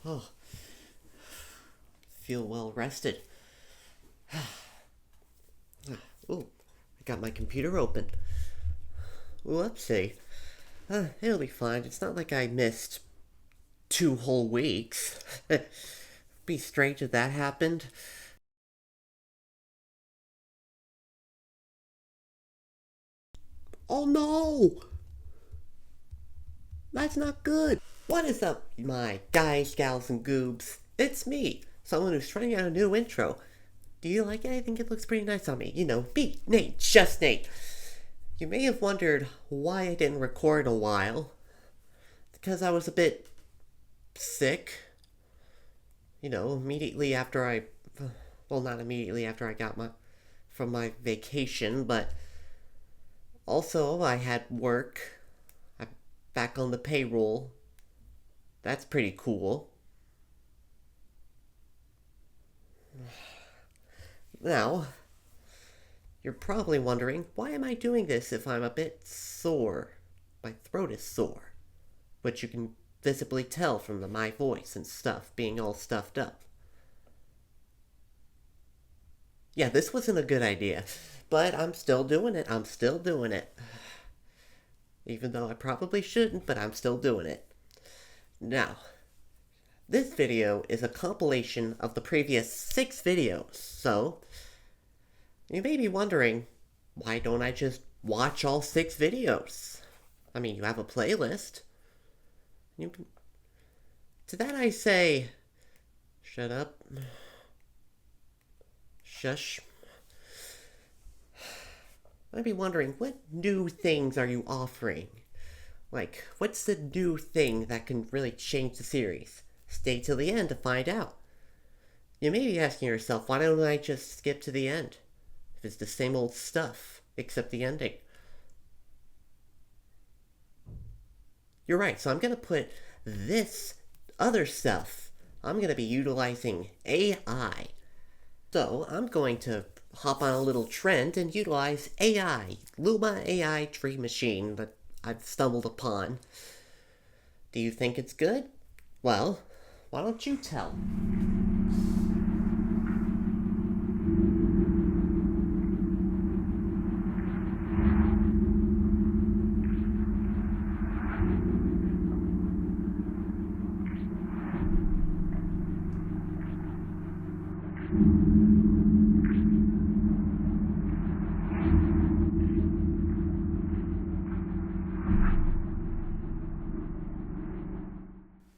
Oh, feel well rested. Oh, I got my computer open. Whoopsie. It'll be fine. It's not like I missed 2 whole weeks. Be strange if that happened. Oh no! That's not good. What is up, my guys, gals, and goobs? It's me, someone who's trying out a new intro. Do you like it? I think it looks pretty nice on me. You know, me, Nate, just Nate. You may have wondered why I didn't record in a while. Because I was a bit sick. You know, immediately after well, not immediately after I got from my vacation, but also I had work. I'm back on the payroll. That's pretty cool. Now, you're probably wondering, why am I doing this if I'm a bit sore? My throat is sore, which you can visibly tell from my voice and stuff being all stuffed up. Yeah, this wasn't a good idea, but I'm still doing it. I'm still doing it. Even though I probably shouldn't, but I'm still doing it. Now, this video is a compilation of the previous 6 videos, so you may be wondering, why don't I just watch all 6 videos? I mean, you have a playlist. You can... To that I say, shut up. Shush. I'd be wondering, what new things are you offering? Like, what's the new thing that can really change the series? Stay till the end to find out. You may be asking yourself, why don't I just skip to the end? If it's the same old stuff, except the ending. You're right, so I'm gonna put this other stuff. I'm gonna be utilizing AI. So I'm going to hop on a little trend and utilize AI, Luma AI Tree Machine that I've stumbled upon. Do you think it's good? Well, why don't you tell?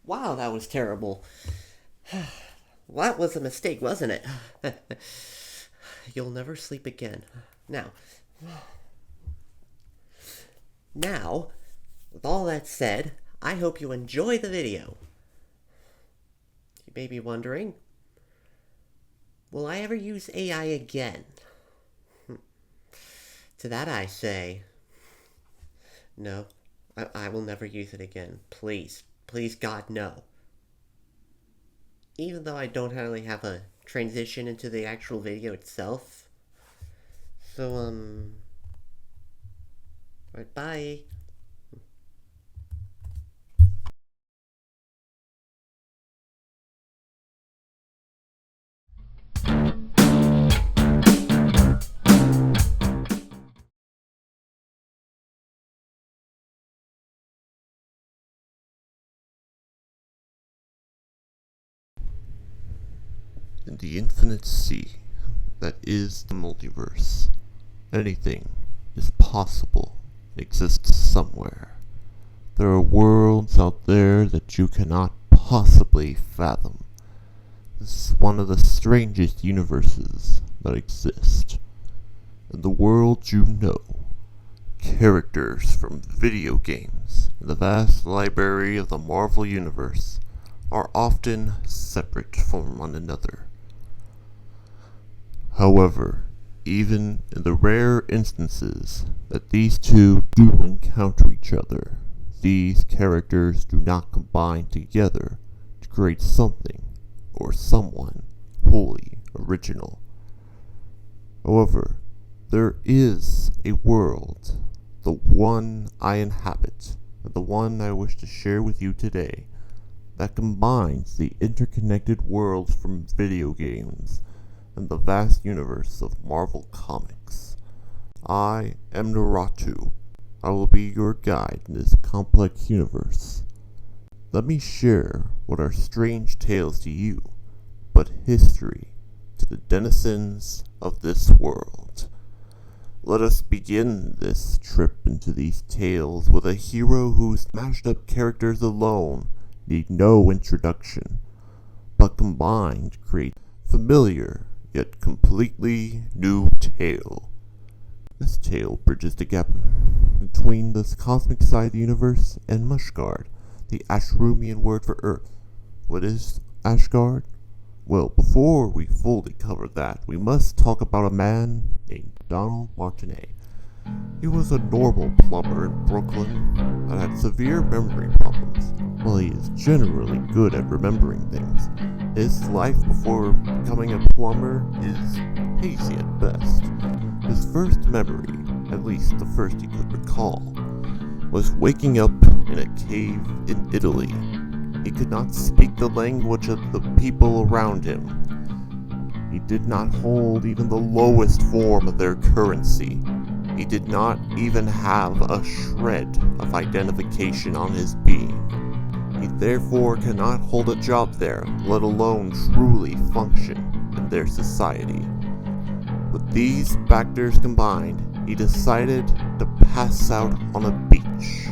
Wow, that was terrible. That was a mistake, wasn't it? You'll never sleep again. Now, with all that said, I hope you enjoy the video. You may be wondering, will I ever use AI again? To that I say, no, I will never use it again. Please, please God, no. Even though I don't really have a transition into the actual video itself. So, alright, bye. In the infinite sea that is the multiverse, anything is possible, exists somewhere. There are worlds out there that you cannot possibly fathom. This is one of the strangest universes that exist. In the world you know, characters from video games in the vast library of the Marvel Universe are often separate from one another. However, even in the rare instances that these two do encounter each other, these characters do not combine together to create something or someone wholly original. However, there is a world, the one I inhabit, and the one I wish to share with you today, that combines the interconnected worlds from video games and the vast universe of Marvel Comics. I am Naratu. I will be your guide in this complex universe. Let me share what are strange tales to you, but history to the denizens of this world. Let us begin this trip into these tales with a hero whose smashed up characters alone need no introduction, but combined create familiar yet completely new tale. This tale bridges the gap between the cosmic side of the universe and Mushgard, the Ashrumian word for Earth. What is Ashgard? Well, before we fully cover that, we must talk about a man named Donald Martinet. He was a normal plumber in Brooklyn that had severe memory problems. While he is generally good at remembering things, his life before becoming a plumber is hazy at best. His first memory, at least the first he could recall, was waking up in a cave in Italy. He could not speak the language of the people around him. He did not hold even the lowest form of their currency. He did not even have a shred of identification on his being. He therefore cannot hold a job there, let alone truly function in their society. With these factors combined, he decided to pass out on a beach.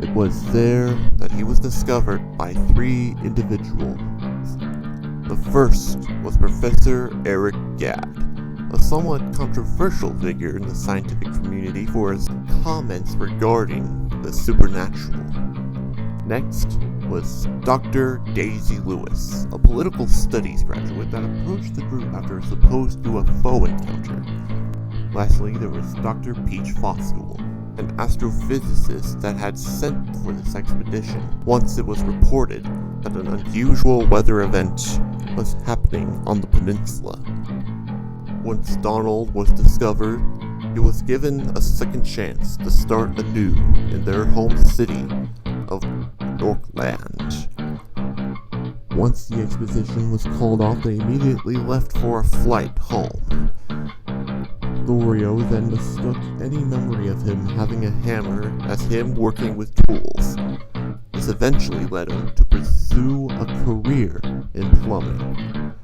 It was there that he was discovered by 3 individuals. The first was Professor Eric Gadd, a somewhat controversial figure in the scientific community for his comments regarding the supernatural. Next was Dr. Daisy Lewis, a political studies graduate that approached the group after a supposed UFO encounter. Lastly, there was Dr. Peach Fostool, an astrophysicist that had sent for this expedition once it was reported that an unusual weather event was happening on the peninsula. Once Donald was discovered, he was given a second chance to start anew in their home city of Northland. Once the expedition was called off, they immediately left for a flight home. Thorio then mistook any memory of him having a hammer as him working with tools. This eventually led him to pursue a career in plumbing.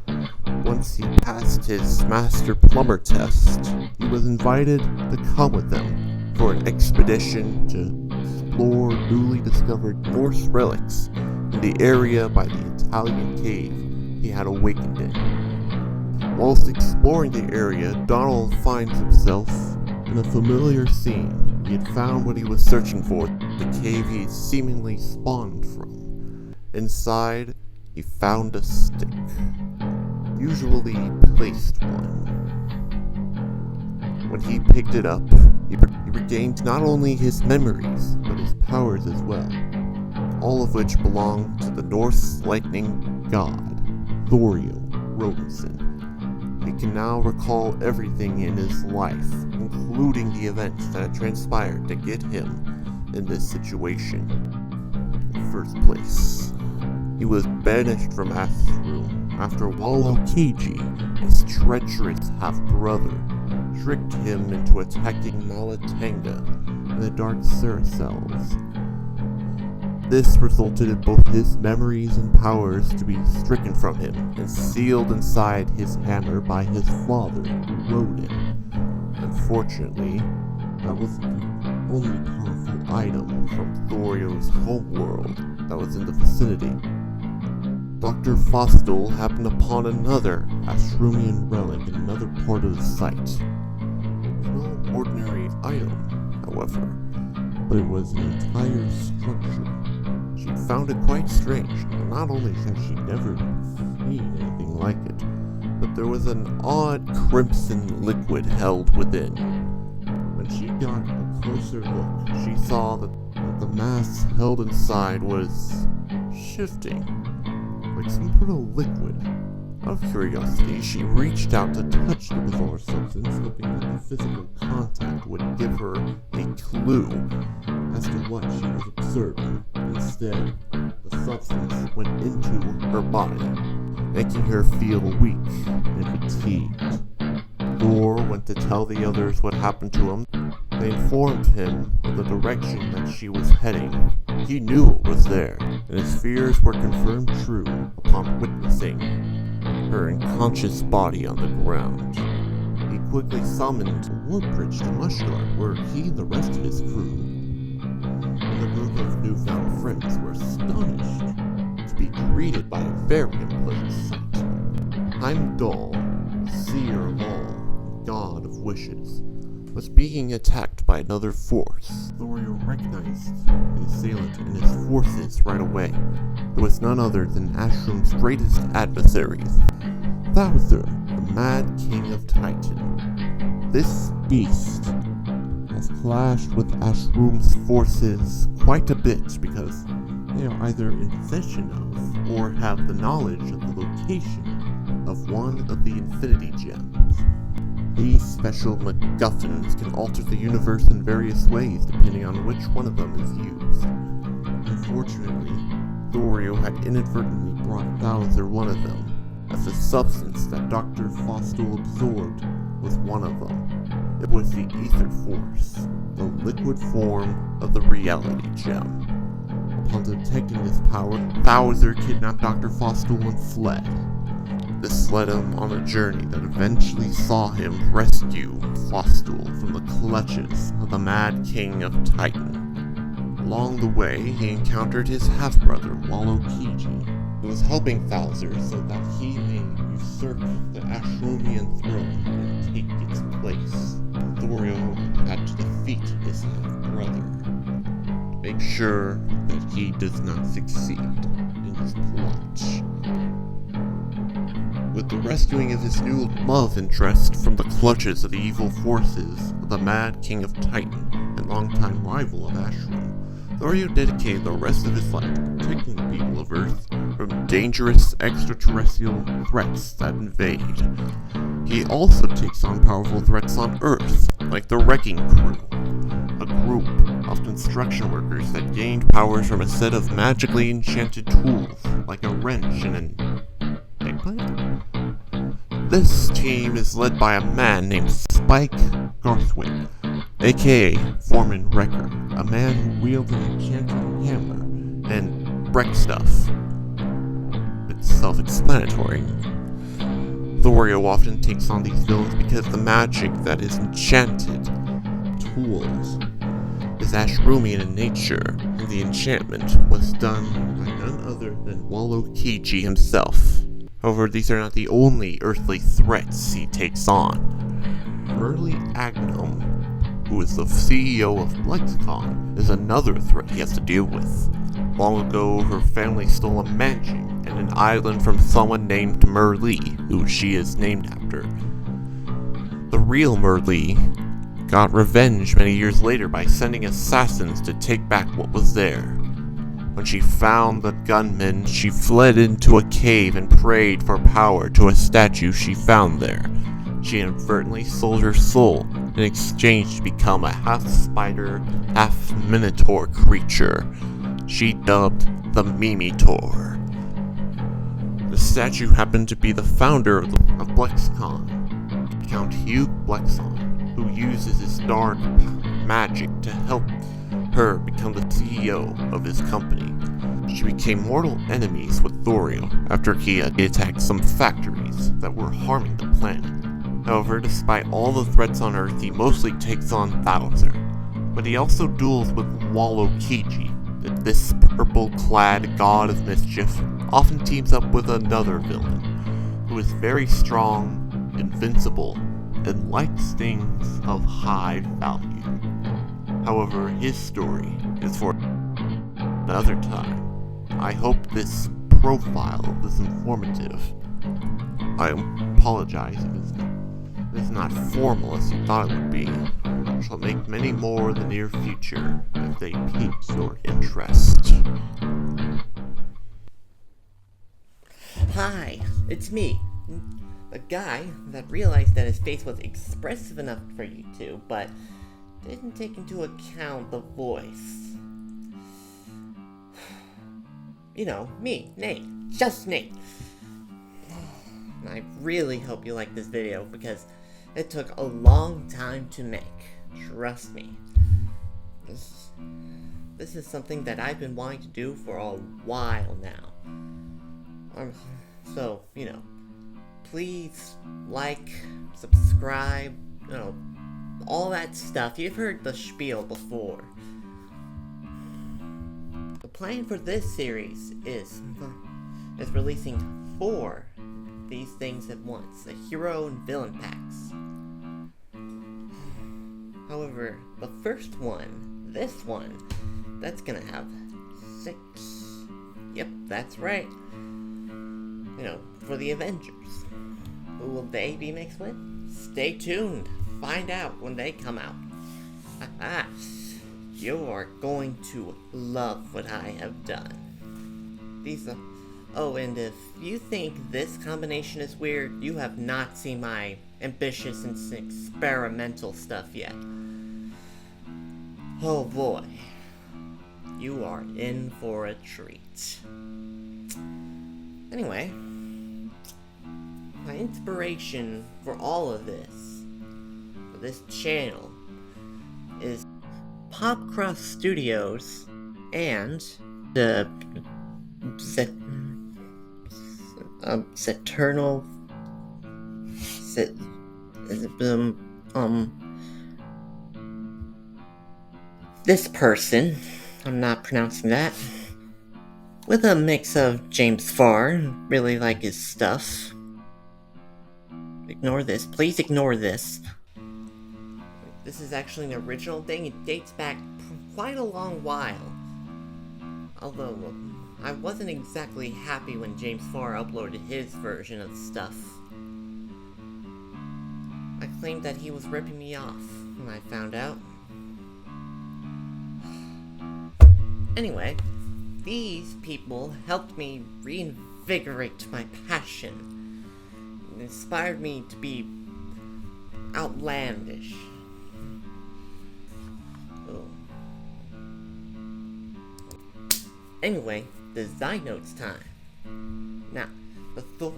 Once he passed his master plumber test, he was invited to come with them for an expedition to explore newly discovered Norse relics in the area by the Italian cave he had awakened in. Whilst exploring the area, Donald finds himself in a familiar scene. He had found what he was searching for, the cave he had seemingly spawned from. Inside, he found a stick, usually placed one. When he picked it up, he regained not only his memories, but his powers as well, all of which belonged to the Norse lightning god, Thorio Rodinson. He can now recall everything in his life, including the events that had transpired to get him in this situation. In the first place, he was banished from Astrum after Wallo Keiji, his treacherous half-brother, tricked him into attacking Malatanga and the Dark Saracels. This resulted in both his memories and powers to be stricken from him and sealed inside his hammer by his father, Rodin. Unfortunately, that was the only powerful item from Thorio's homeworld that was in the vicinity. Dr. Fostel happened upon another Ashrumian relic in another part of the site. It was no ordinary item, however, but it was an entire structure. She found it quite strange, and not only had she never seen anything like it, but there was an odd crimson liquid held within. When she got a closer look, she saw that the mass held inside was shifting, like some sort of liquid Out of curiosity, she reached out to touch the bizarre substance, hoping that the physical contact would give her a clue as to what she was observing. Instead, the substance went into her body, making her feel weak and fatigued. Thor went to tell the others what happened to him. They informed him of the direction that she was heading. He knew it was there, and his fears were confirmed true upon witnessing her unconscious body on the ground. He quickly summoned a warp bridge to Mushgard, where he and the rest of his crew and the group of newfound friends were astonished to be greeted by a very unpleasant sight. Heimdall, seer of all, god of wishes, was being attacked by another force. Thorio recognized the assailant and his forces right away. It was none other than Ashrum's greatest adversaries, Bowser, the Mad King of Titan. This beast has clashed with Ashrum's forces quite a bit because they are either in possession of or have the knowledge of the location of one of the Infinity Gems. These special MacGuffins can alter the universe in various ways depending on which one of them is used. Unfortunately, Thorio had inadvertently brought Bowser one of them, as the substance that Dr. Fostel absorbed was one of them. It was the Ether Force, the liquid form of the Reality Gem. Upon detecting this power, Bowser kidnapped Dr. Fostel and fled. This led him on a journey that eventually saw him rescue Fostel from the clutches of the Mad King of Titan. Along the way, he encountered his half-brother, Walokiji, who was helping Bowser so that he may usurp the Ashrumian throne and take its place. Thorio had to defeat his half-brother, make sure that he does not succeed in his plot. With the rescuing of his new love interest from the clutches of the evil forces of the Mad King of Titan and longtime rival of Ashram, Thorio dedicated the rest of his life to protecting the people of Earth from dangerous extraterrestrial threats that invade. He also takes on powerful threats on Earth, like the Wrecking Crew, a group of construction workers that gained powers from a set of magically enchanted tools, like a wrench and an eggplant. This team is led by a man named Spike Garthwick, aka Foreman Wrecker, a man who wields an enchanted hammer and wrecks stuff. It's self-explanatory. Thorio often takes on these villains because the magic that is enchanted tools is Ashrumian in nature, and the enchantment was done by none other than Walokiji himself. However, these are not the only earthly threats he takes on. Merly Agnum, who is the CEO of Blexcon, is another threat he has to deal with. Long ago, her family stole a mansion and an island from someone named Merlee, who she is named after. The real Merlee got revenge many years later by sending assassins to take back what was there. When she found the gunmen, she fled into a cave and prayed for power to a statue she found there. She inadvertently sold her soul in exchange to become a half-spider, half-minotaur creature she dubbed the Mimitor. The statue happened to be the founder of Blexcon, Count Hugh Blexon, who uses his dark magic to help her become the CEO of his company. She became mortal enemies with Thorio after he attacked some factories that were harming the planet. However, despite all the threats on Earth, he mostly takes on Bowser. But he also duels with Walokiji. This purple-clad god of mischief often teams up with another villain, who is very strong, invincible, and likes things of high value. However, his story is for another time. I hope this profile is informative. I apologize if it's not formal as you thought it would be. I shall make many more in the near future if they pique your interest. Hi, it's me, A guy that realized that his face was expressive enough for YouTube, but didn't take into account the voice. You know, me, Nate, just Nate. I really hope you like this video because it took a long time to make. Trust me. This is something that I've been wanting to do for a while now. So, you know, please like, subscribe, you know, all that stuff. You've heard the spiel before. The plan for this series is releasing 4 these things at once, the hero and villain packs. However, the first one, this one, that's gonna have 6. Yep, that's right. You know, for the Avengers. Who will they be mixed with? Stay tuned. Find out when they come out. Haha. You are going to love what I have done. These are... Oh, and if you think this combination is weird, you have not seen my ambitious and experimental stuff yet. Oh boy. You are in for a treat. Anyway, my inspiration for all of this, for this channel, is Popcross Studios and the Seternal this person, I'm not pronouncing that, with a mix of James Farr, really like his stuff. Ignore this, please ignore this. This is actually an original thing, it dates back quite a long while. Although, I wasn't exactly happy when James Farr uploaded his version of stuff. I claimed that he was ripping me off, when I found out. Anyway, these people helped me reinvigorate my passion. It inspired me to be outlandish. Oh. Anyway, design notes time. Now, the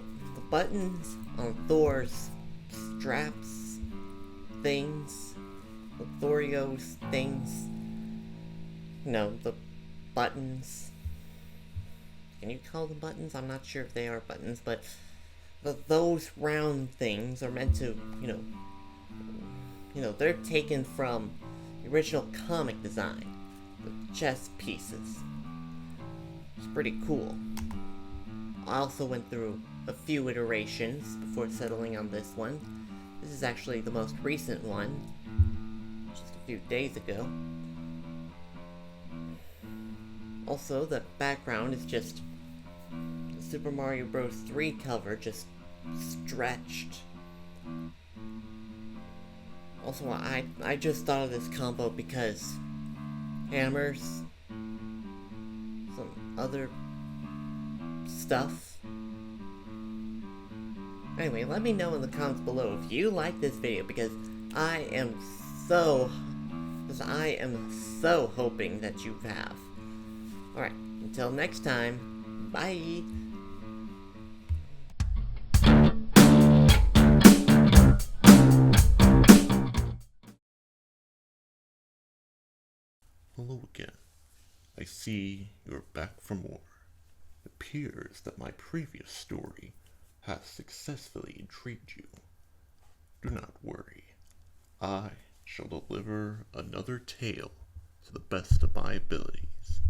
buttons on Thor's straps, things, the Thorios things, no, the buttons. Can you call them buttons? I'm not sure if they are buttons, but those round things are meant to, you know, they're taken from the original comic design, the chess pieces. It's pretty cool. I also went through a few iterations before settling on this one. This is actually the most recent one, just a few days ago. Also, the background is just the Super Mario Bros. 3 cover, just stretched. Also, I just thought of this combo because hammers, some other stuff. Anyway, let me know in the comments below if you like this video because I am so hoping that you have. Alright, until next time, bye! Hello again. I see you're back for more. It appears that my previous story has successfully intrigued you. Do not worry. I shall deliver another tale to the best of my abilities.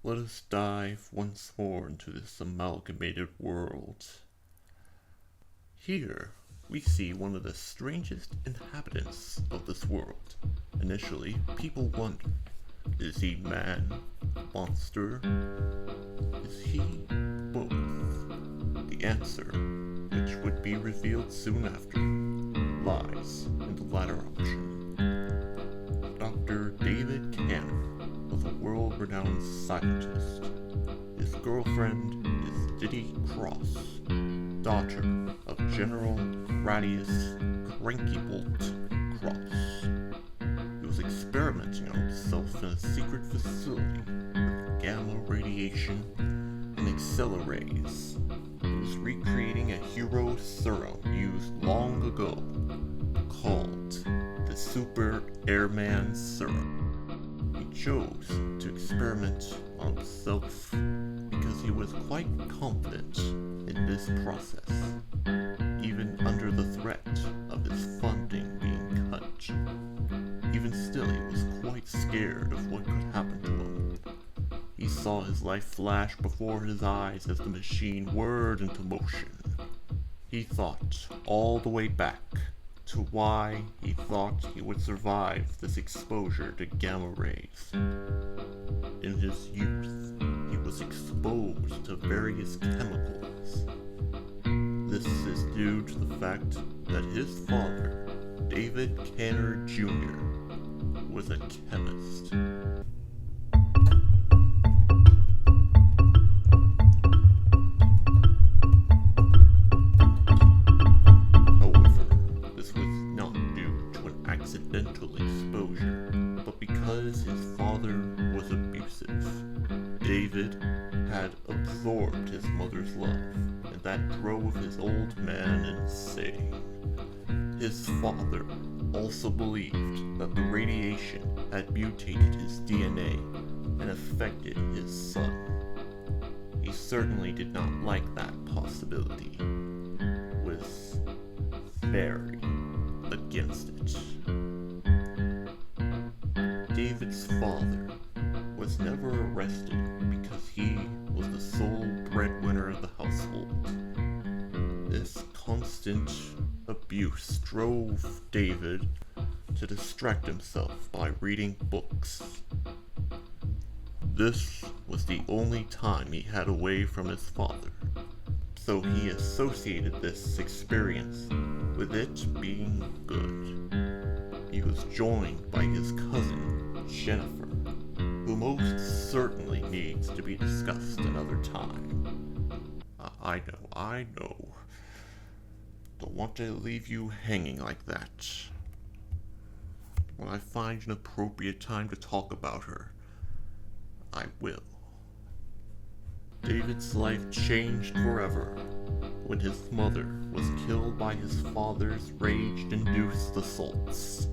Let us dive once more into this amalgamated world. Here, we see one of the strangest inhabitants of this world. Initially, people wonder, is he man, monster? Is he both? The answer, which would be revealed soon after, lies in the latter option. Dr. David Cannon was a world-renowned scientist. His girlfriend is Diddy Cross, daughter of General Gradius Crankybolt Cross. He was experimenting on himself in a secret facility with gamma radiation and accelerators. He was recreating a hero serum used long ago called the Super Airman Serum. He chose to experiment on himself because he was quite confident in this process, even under the threat of his funding being cut. Even still, he was quite scared of what could happen to him. He saw his life flash before his eyes as the machine whirred into motion. He thought all the way back to why he thought he would survive this exposure to gamma rays. In his youth, he was exposed to various chemicals. This is due to the fact that his father, David Canner Jr., was a chemist. Accidental exposure, but because his father was abusive. David had absorbed his mother's love, and that drove his old man insane. His father also believed that the radiation had mutated his DNA and affected his son. He certainly did not like that possibility, was very against it. David's father was never arrested because he was the sole breadwinner of the household. This constant abuse drove David to distract himself by reading books. This was the only time he had away from his father, so he associated this experience with it being good. He was joined by his cousin, Jennifer, who most certainly needs to be discussed another time. I know. Don't want to leave you hanging like that. When I find an appropriate time to talk about her, I will. David's life changed forever when his mother was killed by his father's rage-induced assaults.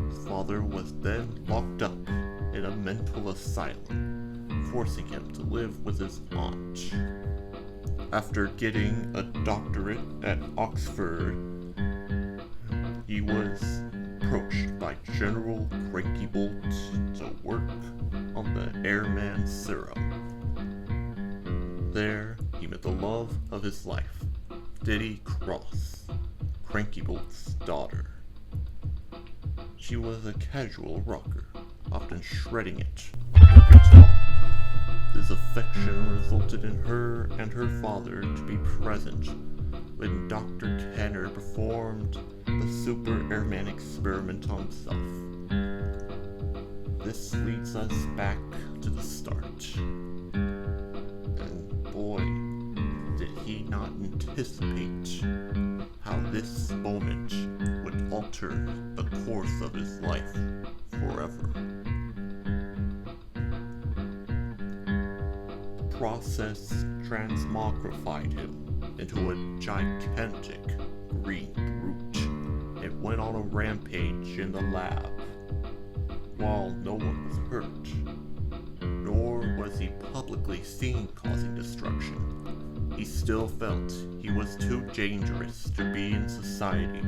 His father was then locked up in a mental asylum, forcing him to live with his aunt. After getting a doctorate at Oxford, he was approached by General Crankybolt to work on the Airman Serum. There, he met the love of his life, Diddy Cross, Crankybolt's daughter. She was a casual rocker, often shredding it on her guitar. This affection resulted in her and her father to be present when Dr. Canner performed the Super Airman experiment on himself. This leads us back to the start. And boy, did he not anticipate how this moment would alter the course of his life forever. The process transmogrified him into a gigantic green brute. It went on a rampage in the lab. While no one was hurt, nor was he publicly seen causing destruction, he still felt he was too dangerous to be in society,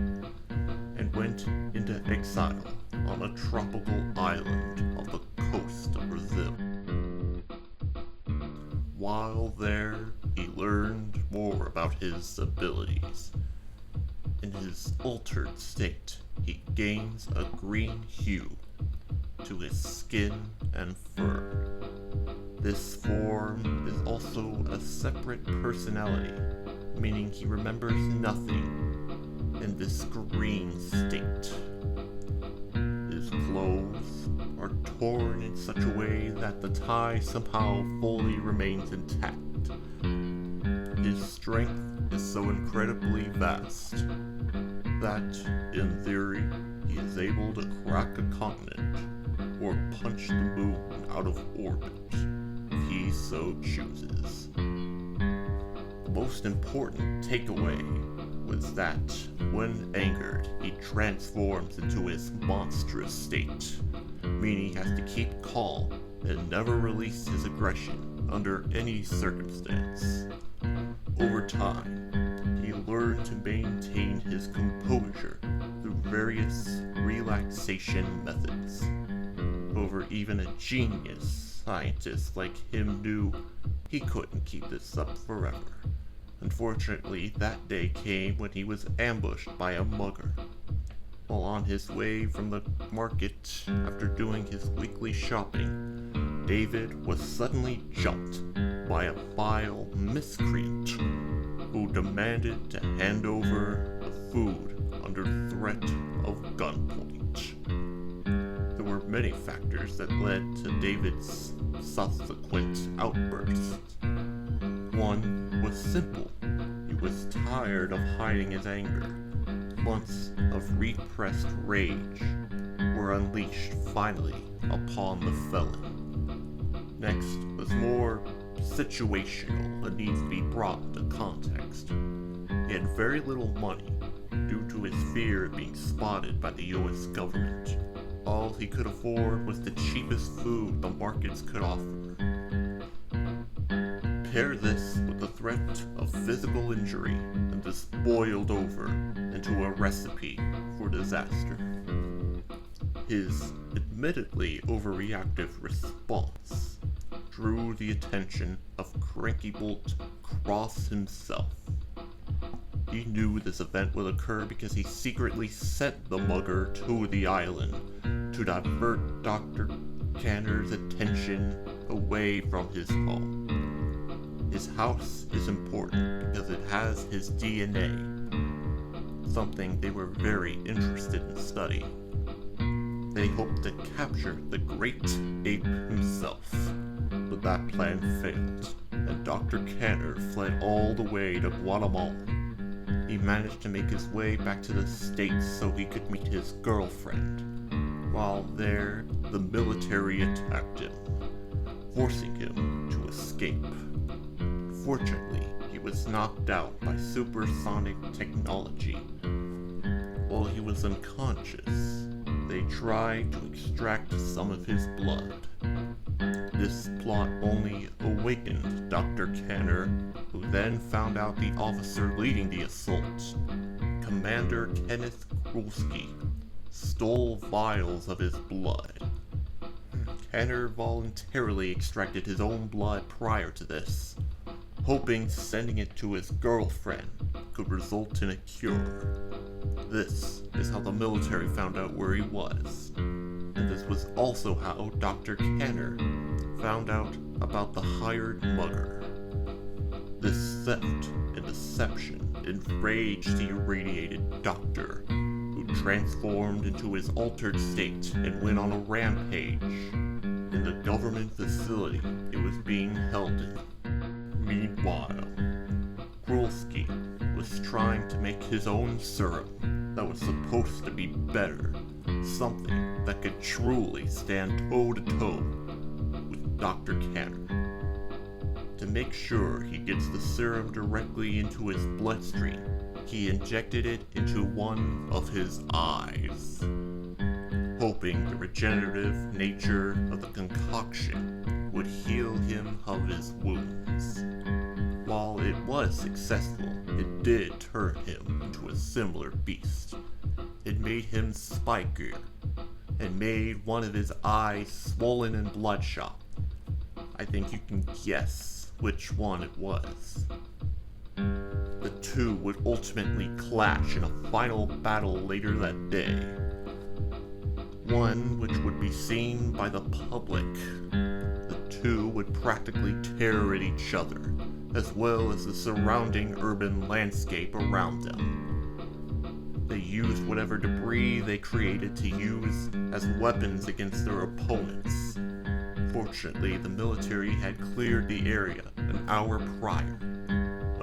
and went into exile on a tropical island off the coast of Brazil. While there, he learned more about his abilities. In his altered state, he gains a green hue to his skin and fur. This form is also a separate personality, meaning he remembers nothing in this green state. His clothes are torn in such a way that the tie somehow fully remains intact, strength is so incredibly vast that, in theory, he is able to crack a continent or punch the moon out of orbit if he so chooses. The most important takeaway was that, when angered, he transforms into his monstrous state, meaning he has to keep calm and never release his aggression under any circumstance. Over time, he learned to maintain his composure through various relaxation methods. However, even a genius scientist like him knew he couldn't keep this up forever. Unfortunately, that day came when he was ambushed by a mugger. While on his way from the market after doing his weekly shopping, David was suddenly jumped by a vile miscreant who demanded to hand over the food under threat of gunpoint. There were many factors that led to David's subsequent outburst. One was simple. He was tired of hiding his anger. Months of repressed rage were unleashed finally upon the felon. Next was more situational and needs to be brought into context. He had very little money due to his fear of being spotted by the US government. All he could afford was the cheapest food the markets could offer. Pair this with the threat of physical injury, and this boiled over into a recipe for disaster. His admittedly overreactive response drew the attention of Cranky Bolt Cross himself. He knew this event would occur because he secretly sent the mugger to the island to divert Dr. Canner's attention away from his home. His house is important because it has his DNA, something they were very interested in studying. They hoped to capture the great ape himself, but that plan failed, and Dr. Canner fled all the way to Guatemala. He managed to make his way back to the States so he could meet his girlfriend. While there, the military attacked him, forcing him to escape. Fortunately, he was knocked out by supersonic technology. While he was unconscious, they tried to extract some of his blood. This plot only awakened Dr. Canner, who then found out the officer leading the assault, Commander Kenneth Krulski, stole vials of his blood. Canner voluntarily extracted his own blood prior to this, hoping sending it to his girlfriend could result in a cure. This is how the military found out where he was, and this was also how Dr. Canner found out about the hired mugger. This theft and deception enraged the irradiated doctor, who transformed into his altered state and went on a rampage in the government facility it was being held in. Meanwhile, Krulski was trying to make his own serum that was supposed to be better, something that could truly stand toe-to-toe with Dr. Canner. To make sure he gets the serum directly into his bloodstream, he injected it into one of his eyes, hoping the regenerative nature of the concoction would heal him of his wounds. While it was successful, it did turn him into a similar beast. It made him spikier, and made one of his eyes swollen and bloodshot. I think you can guess which one it was. The two would ultimately clash in a final battle later that day. One which would be seen by the public. The two would practically tear at each other, as well as the surrounding urban landscape around them. They used whatever debris they created to use as weapons against their opponents. Fortunately, the military had cleared the area an hour prior.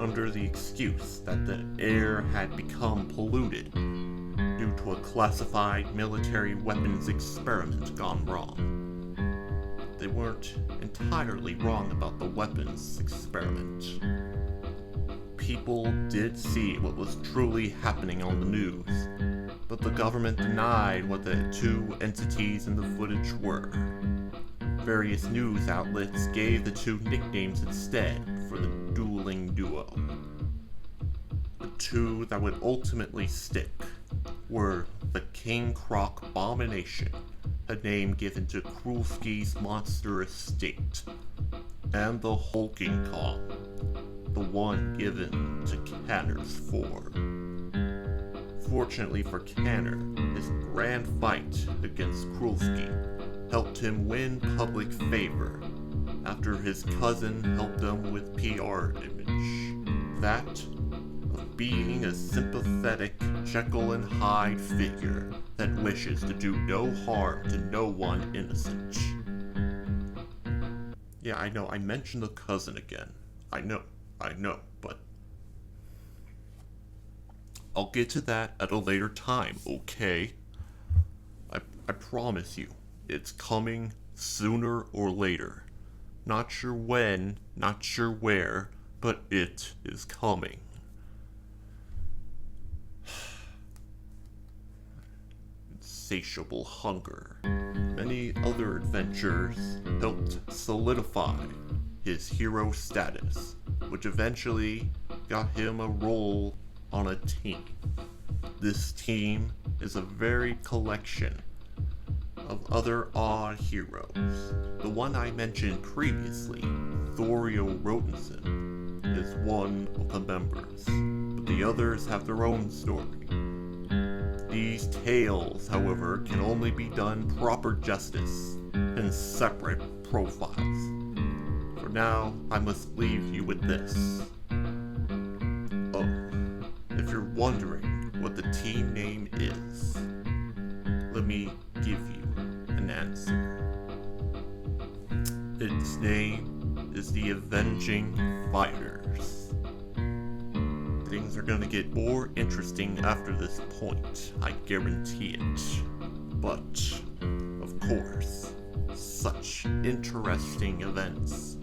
under the excuse that the air had become polluted due to a classified military weapons experiment gone wrong. They weren't entirely wrong about the weapons experiment. People did see what was truly happening on the news, but the government denied what the two entities in the footage were. Various news outlets gave the two nicknames instead for the dueling duo. The two that would ultimately stick were the King Croc Abomination, a name given to Krulski's monster estate, and the Hulking Kong, the one given to Kanner's form. Fortunately for Kanner, his grand fight against Krulski helped him win public favor after his cousin helped him with PR image. That of being a sympathetic Jekyll and Hyde figure that wishes to do no harm to no one innocent. Yeah, I know, I mentioned the cousin again. I know, but I'll get to that at a later time, okay? I promise you, it's coming sooner or later. Not sure when, not sure where, but it is coming. Insatiable hunger. Many other adventures helped solidify his hero status, which eventually got him a role on a team. This team is a varied collection of other odd heroes. The one I mentioned previously, Thorio Rotenson, is one of the members, but the others have their own story. These tales, however, can only be done proper justice in separate profiles. For now, I must leave you with this. Oh, if you're wondering what the team name is, let me give you an answer. Its name is the Avenging Fighters. Things are gonna get more interesting after this point, I guarantee it. But, of course, such interesting events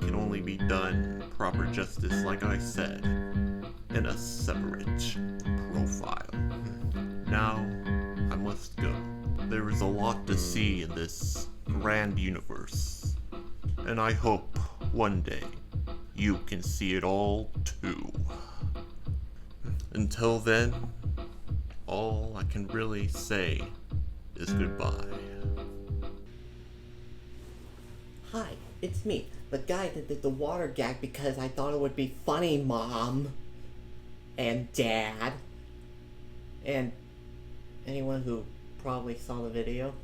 can only be done proper justice, like I said, in a separate profile. Now, I must go. There is a lot to see in this grand universe, and I hope one day you can see it all too. Until then, all I can really say is goodbye. Hi, it's me, the guy that did the water gag because I thought it would be funny, Mom. And Dad. And anyone who probably saw the video.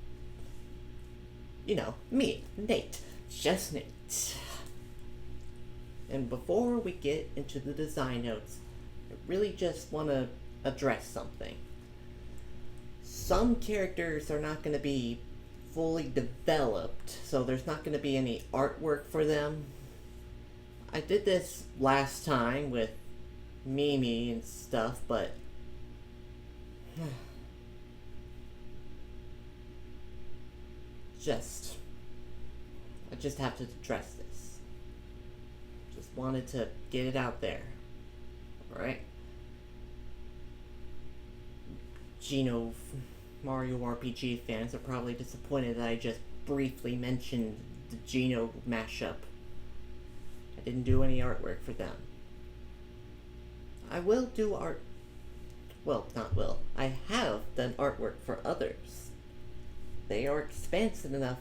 You know, me, Nate. Just Nate. And before we get into the design notes, I really just want to address something. Some characters are not going to be fully developed, so there's not going to be any artwork for them. I did this last time with Mimi and stuff, but I just have to address this. Just wanted to get it out there. Alright? Mario RPG fans are probably disappointed that I just briefly mentioned the Geno mashup. I didn't do any artwork for them. I will do art. Well, not will. I have done artwork for others. They are expansive enough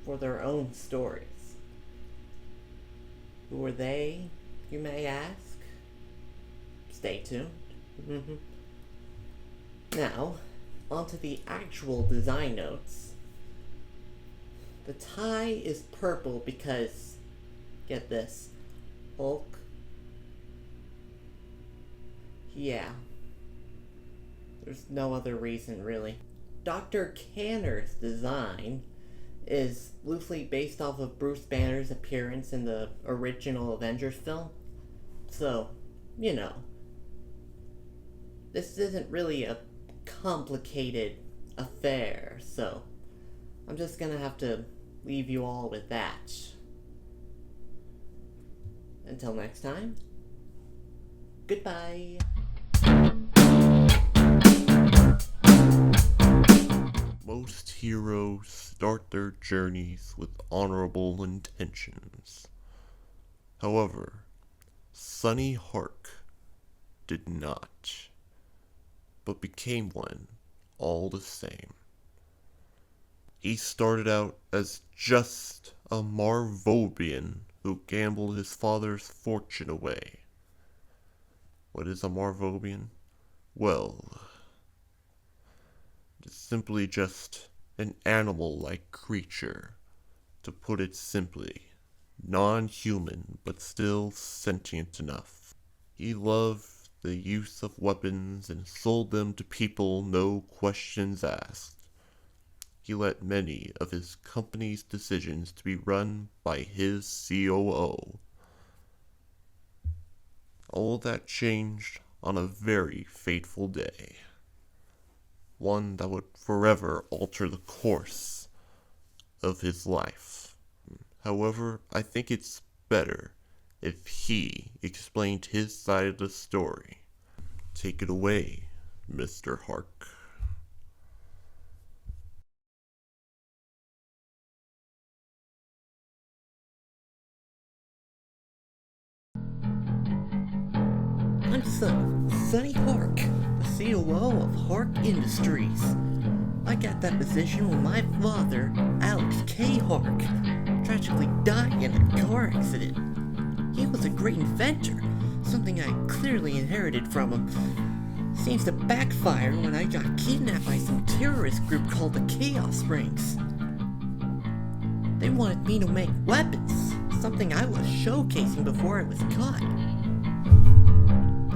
for their own stories. Who are they, you may ask? Stay tuned. Now, onto the actual design notes. The tie is purple because, get this, Hulk. Yeah. There's no other reason, really. Dr. Kanner's design is loosely based off of Bruce Banner's appearance in the original Avengers film. So, you know, this isn't really a complicated affair, so I'm just gonna have to leave you all with that. Until next time, goodbye. Most heroes start their journeys with honorable intentions. However, Sonny Hark did not, but became one all the same. He started out as just a Marvobian who gambled his father's fortune away. What is a Marvobian? Well, it's simply just an animal-like creature, to put it simply. Non-human, but still sentient enough. He loved the use of weapons and sold them to people, no questions asked. He let many of his company's decisions to be run by his COO. All that changed on a very fateful day. One that would forever alter the course of his life. However, I think it's better if he explained his side of the story. Take it away, Mr. Hark. I'm Sonny Hark, the COO of Hark Industries. I got that position when my father, Alex K. Hark, tragically died in a car accident. He was a great inventor, something I clearly inherited from him. Seems to backfire when I got kidnapped by some terrorist group called the Chaos Rings. They wanted me to make weapons, something I was showcasing before I was caught.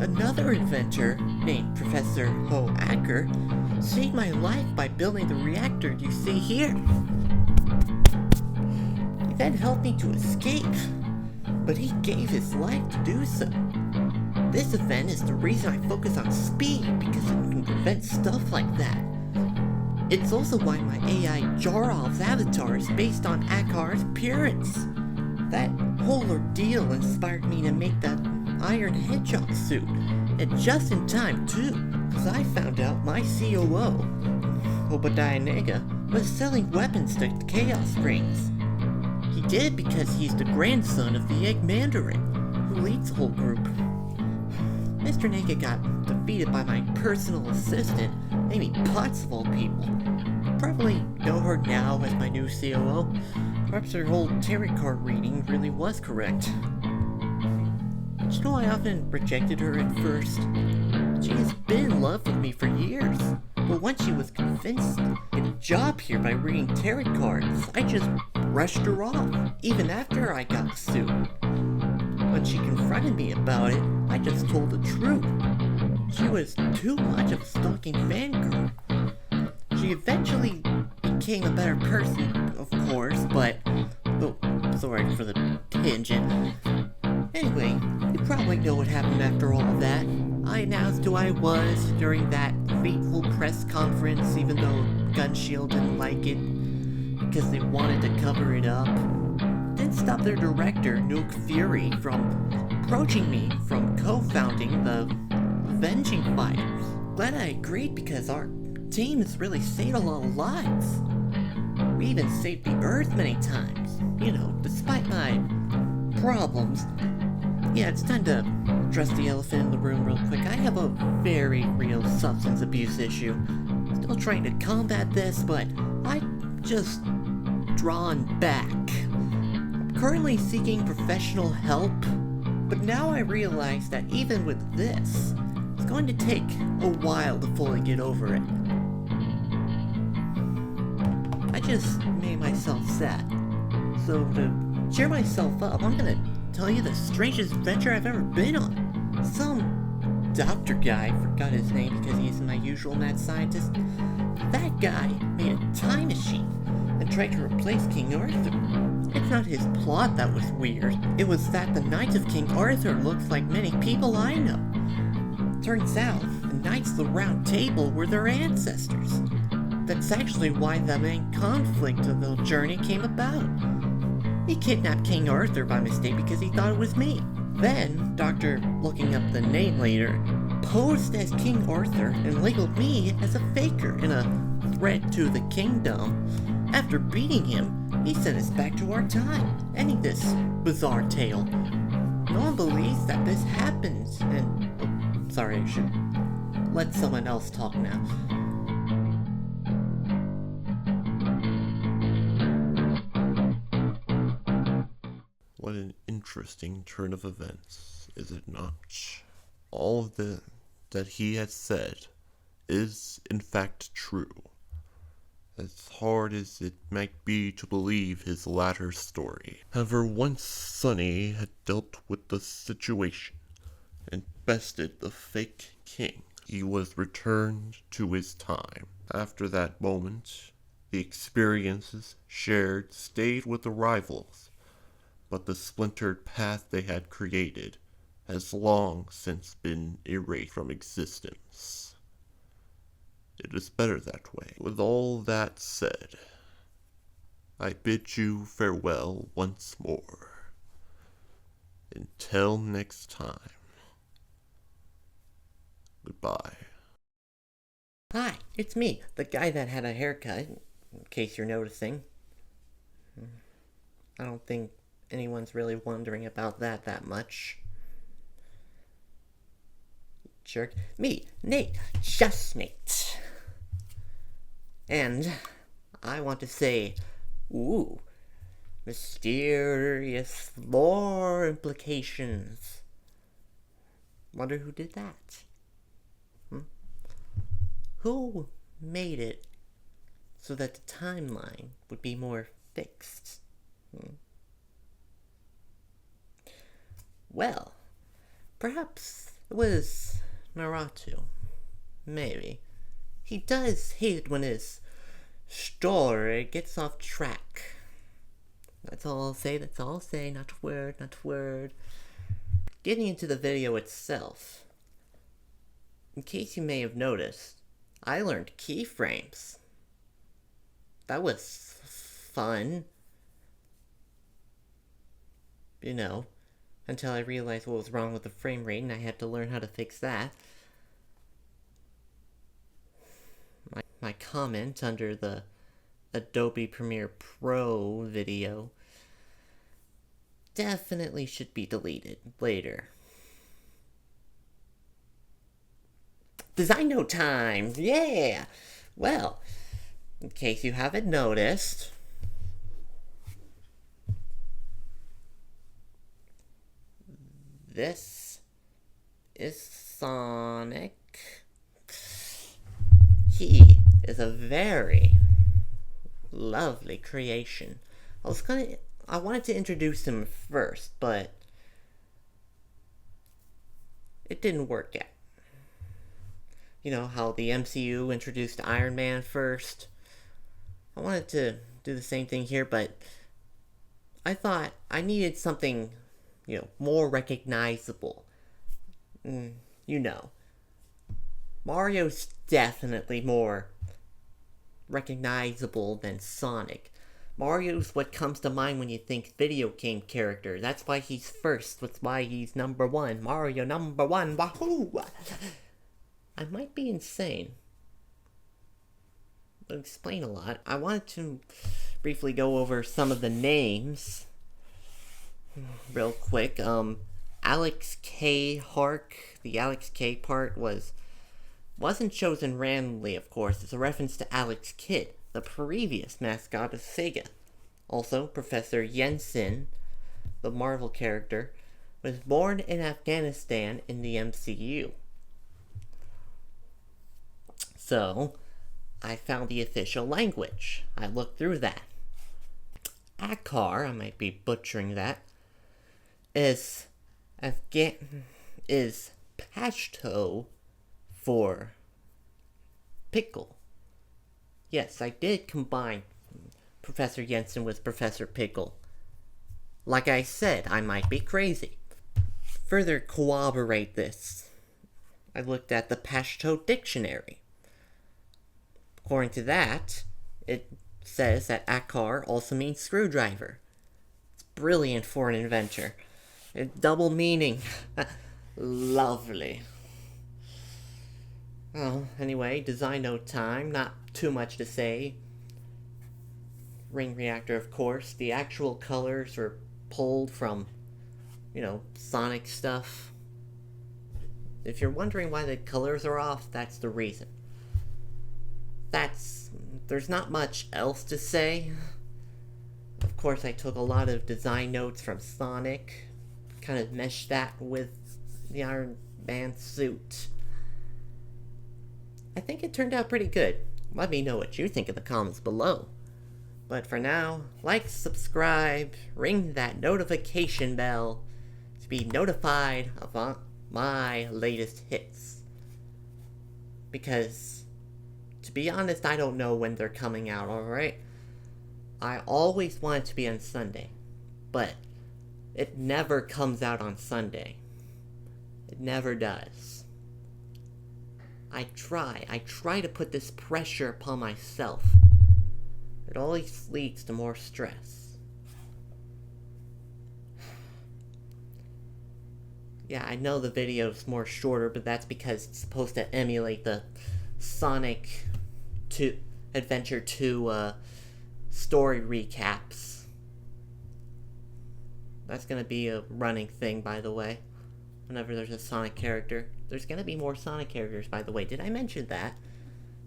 Another inventor, named Professor Ho Acker, saved my life by building the reactor you see here. He then helped me to escape, but he gave his life to do so. This event is the reason I focus on speed, because it can prevent stuff like that. It's also why my AI Jarl's avatar is based on Akar's appearance. That whole ordeal inspired me to make that Iron Hedgehog suit, and just in time too, because I found out my COO, Obadiah Nega, was selling weapons to Chaos Rings. He did because he's the grandson of the Egg Mandarin, who leads the whole group. Mr. Nega got defeated by my personal assistant, Amy Potts of all people. You probably know her now as my new COO. Perhaps her whole tarot card reading really was correct. You know, I often rejected her at first. She has been in love with me for years, but once she was convinced to get a job here by reading tarot cards, I just brushed her off, even after I got the suit. When she confronted me about it, I just told the truth. She was too much of a stalking fangirl. She eventually became a better person, of course, but... oh, sorry for the tangent. Anyway, you probably know what happened after all of that. I announced who I was during that fateful press conference, even though Gunshield didn't like it, because they wanted to cover it up. Didn't stop their director, Nuke Fury, from approaching me from co-founding the Avenging Fighters. Glad I agreed, because our team has really saved a lot of lives. We even saved the Earth many times, you know, despite my problems. Yeah, it's time to address the elephant in the room real quick. I have a very real substance abuse issue. Still trying to combat this, but I'm just drawn back. I'm currently seeking professional help, but now I realize that even with this, it's going to take a while to fully get over it. I just made myself sad. So to cheer myself up, I'm gonna tell you the strangest adventure I've ever been on. Some doctor guy, forgot his name because he isn't my usual mad scientist. That guy made a time machine and tried to replace King Arthur. It It's not his plot that was weird. It was that the Knights of King Arthur looks like many people I know. Turns out, the Knights of the Round Table were their ancestors. That's actually why the main conflict of the journey came about. He kidnapped King Arthur by mistake because he thought it was me. Then, after looking up the name later, posed as King Arthur and labeled me as a faker in a threat to the kingdom. After beating him, he sent us back to our time, ending this bizarre tale. No one believes that this happens, and... sorry, I should let someone else talk now. What an interesting turn of events, is it not? All of that he has said is, in fact, true. As hard as it might be to believe his latter story. However, once Sonny had dealt with the situation and bested the fake king, he was returned to his time. After that moment, the experiences shared stayed with the rivals, but the splintered path they had created has long since been erased from existence. It is better that way. With all that said, I bid you farewell once more. Until next time. Goodbye. Hi, it's me, the guy that had a haircut, in case you're noticing. I don't think anyone's really wondering about that much. Jerk. Me, Nate, just Nate. And I want to say, ooh, mysterious lore implications. Wonder who did that? Who made it so that the timeline would be more fixed? Well, perhaps it was Naruto. Maybe. He does hate it when his story gets off track. That's all I'll say, not a word. Getting into the video itself. In case you may have noticed, I learned keyframes. That was fun. You know, until I realized what was wrong with the frame rate and I had to learn how to fix that. My comment under the Adobe Premiere Pro video definitely should be deleted later. Design note time! Yeah! Well, in case you haven't noticed, this is Sonic. He is a very lovely creation. I wanted to introduce him first, but it didn't work out. You know how the MCU introduced Iron Man first? I wanted to do the same thing here, but I thought I needed something, more recognizable. Mario's definitely more recognizable than Sonic. Mario's what comes to mind when you think video game character. That's why he's first. That's why he's number one. Mario number one. Wahoo! I might be insane. I'll explain a lot. I wanted to briefly go over some of the names real quick. Alex K. Hark. The Alex K part wasn't chosen randomly, of course. It's a reference to Alex Kidd, the previous mascot of Sega. Also, Professor Jensen, the Marvel character, was born in Afghanistan in the MCU. So, I found the official language. I looked through that. Akar, I might be butchering that, is Pashto for pickle. Yes, I did combine Professor Jensen with Professor Pickle. Like I said, I might be crazy. Further corroborate this, I looked at the Pashto dictionary. According to that, it says that Akar also means screwdriver. It's brilliant for an inventor. Double meaning. Lovely. Well, anyway, design note time. Not too much to say. Ring reactor, of course. The actual colors are pulled from, Sonic stuff. If you're wondering why the colors are off, that's the reason. There's not much else to say. Of course, I took a lot of design notes from Sonic, kind of meshed that with the Iron Man suit. I think it turned out pretty good. Let me know what you think in the comments below. But for now, like, subscribe, ring that notification bell to be notified of my latest hits. Because, to be honest, I don't know when they're coming out, alright? I always want it to be on Sunday, but it never comes out on Sunday. It never does. I try to put this pressure upon myself. It always leads to more stress. Yeah, I know the video's more shorter, but that's because it's supposed to emulate the Sonic 2 Adventure 2 story recaps. That's gonna be a running thing, by the way. Whenever there's a Sonic character. There's gonna be more Sonic characters, by the way. Did I mention that?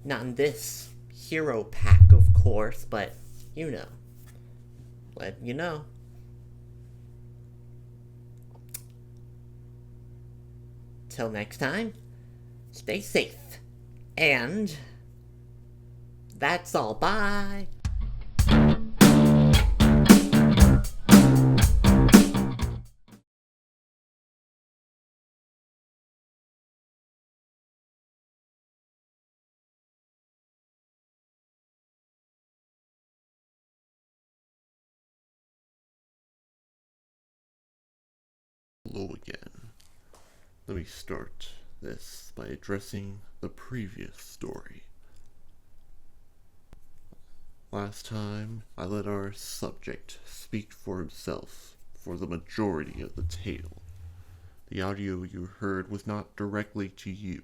Not in this hero pack, of course, but you know. Let you know. Till next time, stay safe. And that's all. Bye. Hello again. Let me start this by addressing the previous story. Last time, I let our subject speak for himself for the majority of the tale. The audio you heard was not directly to you,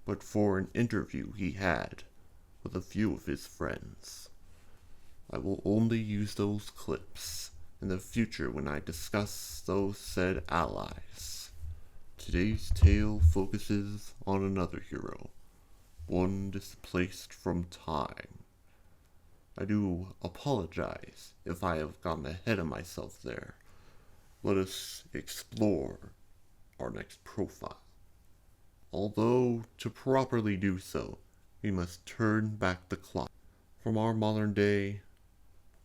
but for an interview he had with a few of his friends. I will only use those clips in the future when I discuss those said allies. Today's tale focuses on another hero, one displaced from time. I do apologize if I have gotten ahead of myself there. Let us explore our next profile. Although, to properly do so, we must turn back the clock from our modern day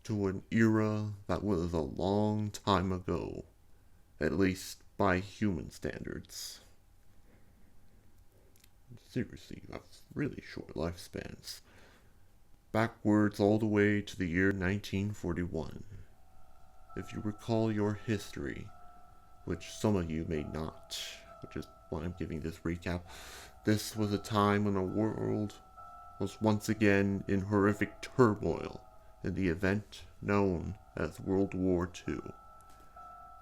to an era that was a long time ago, at least by human standards. Seriously, that's really short lifespans. Backwards all the way to the year 1941. If you recall your history, which some of you may not, which is why I'm giving this recap, this was a time when the world was once again in horrific turmoil in the event known as World War II.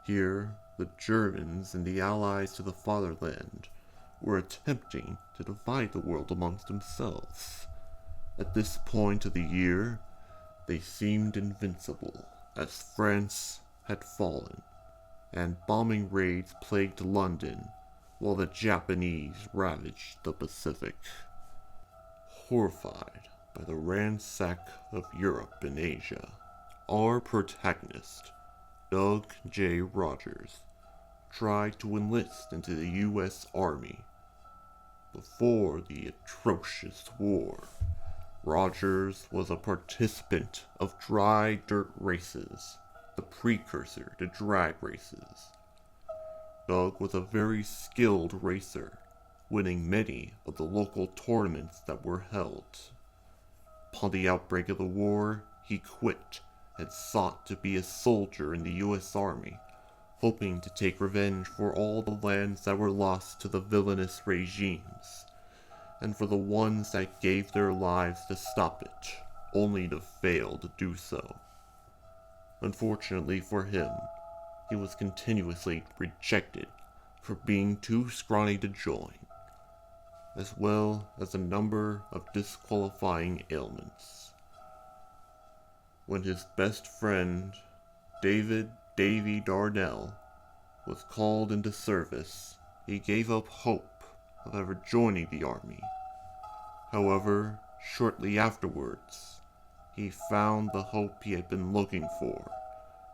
Here, the Germans and the allies to the fatherland were attempting to divide the world amongst themselves. At this point of the year, they seemed invincible, as France had fallen, and bombing raids plagued London, while the Japanese ravaged the Pacific. Horrified by the ransack of Europe and Asia, our protagonist, Doug J. Rogers, tried to enlist into the U.S. Army. Before the atrocious war, Rogers was a participant of dry dirt races, the precursor to drag races. Doug was a very skilled racer, winning many of the local tournaments that were held. Upon the outbreak of the war, he quit had sought to be a soldier in the U.S. Army, hoping to take revenge for all the lands that were lost to the villainous regimes, and for the ones that gave their lives to stop it, only to fail to do so. Unfortunately for him, he was continuously rejected for being too scrawny to join, as well as a number of disqualifying ailments. When his best friend, Davy Darnell, was called into service, he gave up hope of ever joining the army. However, shortly afterwards, he found the hope he had been looking for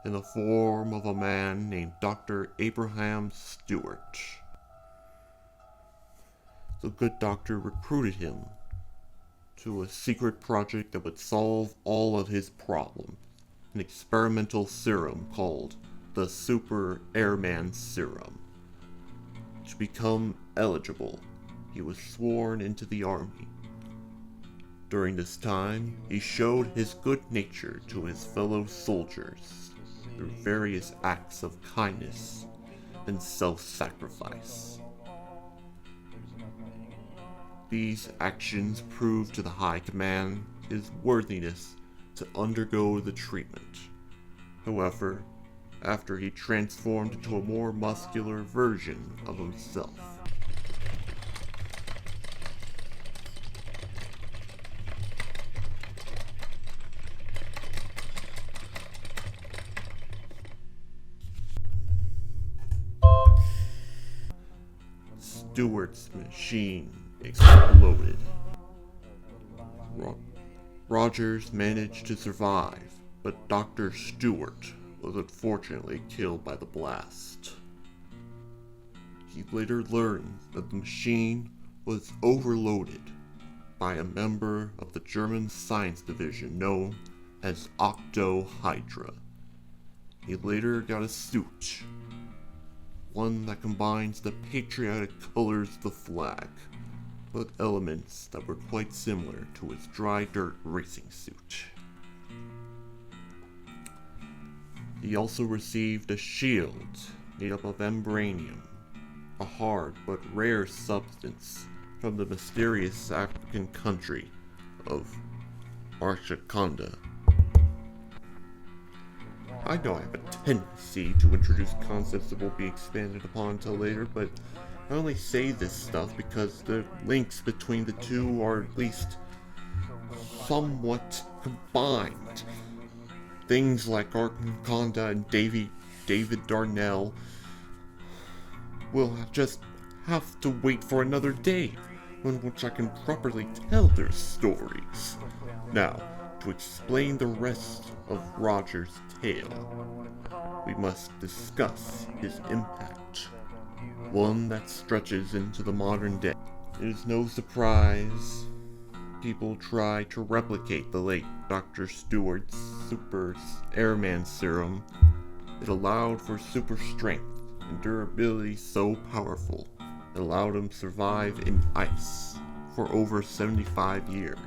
in the form of a man named Dr. Abraham Stewart. The good doctor recruited him to a secret project that would solve all of his problems, an experimental serum called the Super Airman Serum. To become eligible, he was sworn into the army. During this time, he showed his good nature to his fellow soldiers through various acts of kindness and self-sacrifice. These actions proved to the high command his worthiness to undergo the treatment. However, after he transformed into a more muscular version of himself, Stewart's machine exploded. Rogers managed to survive, but Dr. Stewart was unfortunately killed by the blast. He later learned that the machine was overloaded by a member of the German science division known as Octo-Hydra. He later got a suit, one that combines the patriotic colors of the flag with elements that were quite similar to his dry dirt racing suit. He also received a shield made up of vibranium, a hard but rare substance from the mysterious African country of Archaconda. I know I have a tendency to introduce concepts that will be expanded upon until later, but I only say this stuff because the links between the two are at least somewhat combined. Things like Archaconda and David Darnell will just have to wait for another day in which I can properly tell their stories. Now, to explain the rest of Roger's tale, we must discuss his impact, one that stretches into the modern day. It is no surprise people try to replicate the late Dr. Stewart's Super Airman Serum. It allowed for super strength and durability so powerful it allowed him to survive in ice for over 75 years.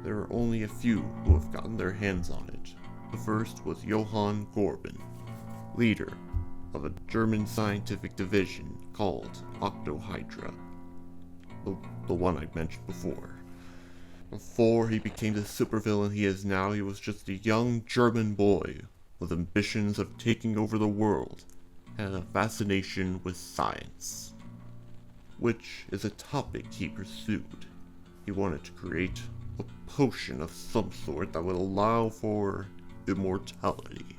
There are only a few who have gotten their hands on it. The first was Johann Gorban, leader of a German scientific division called Octo-Hydra, the one I mentioned before. Before he became the supervillain he is now, he was just a young German boy with ambitions of taking over the world and a fascination with science, which is a topic he pursued. He wanted to create a potion of some sort that would allow for immortality.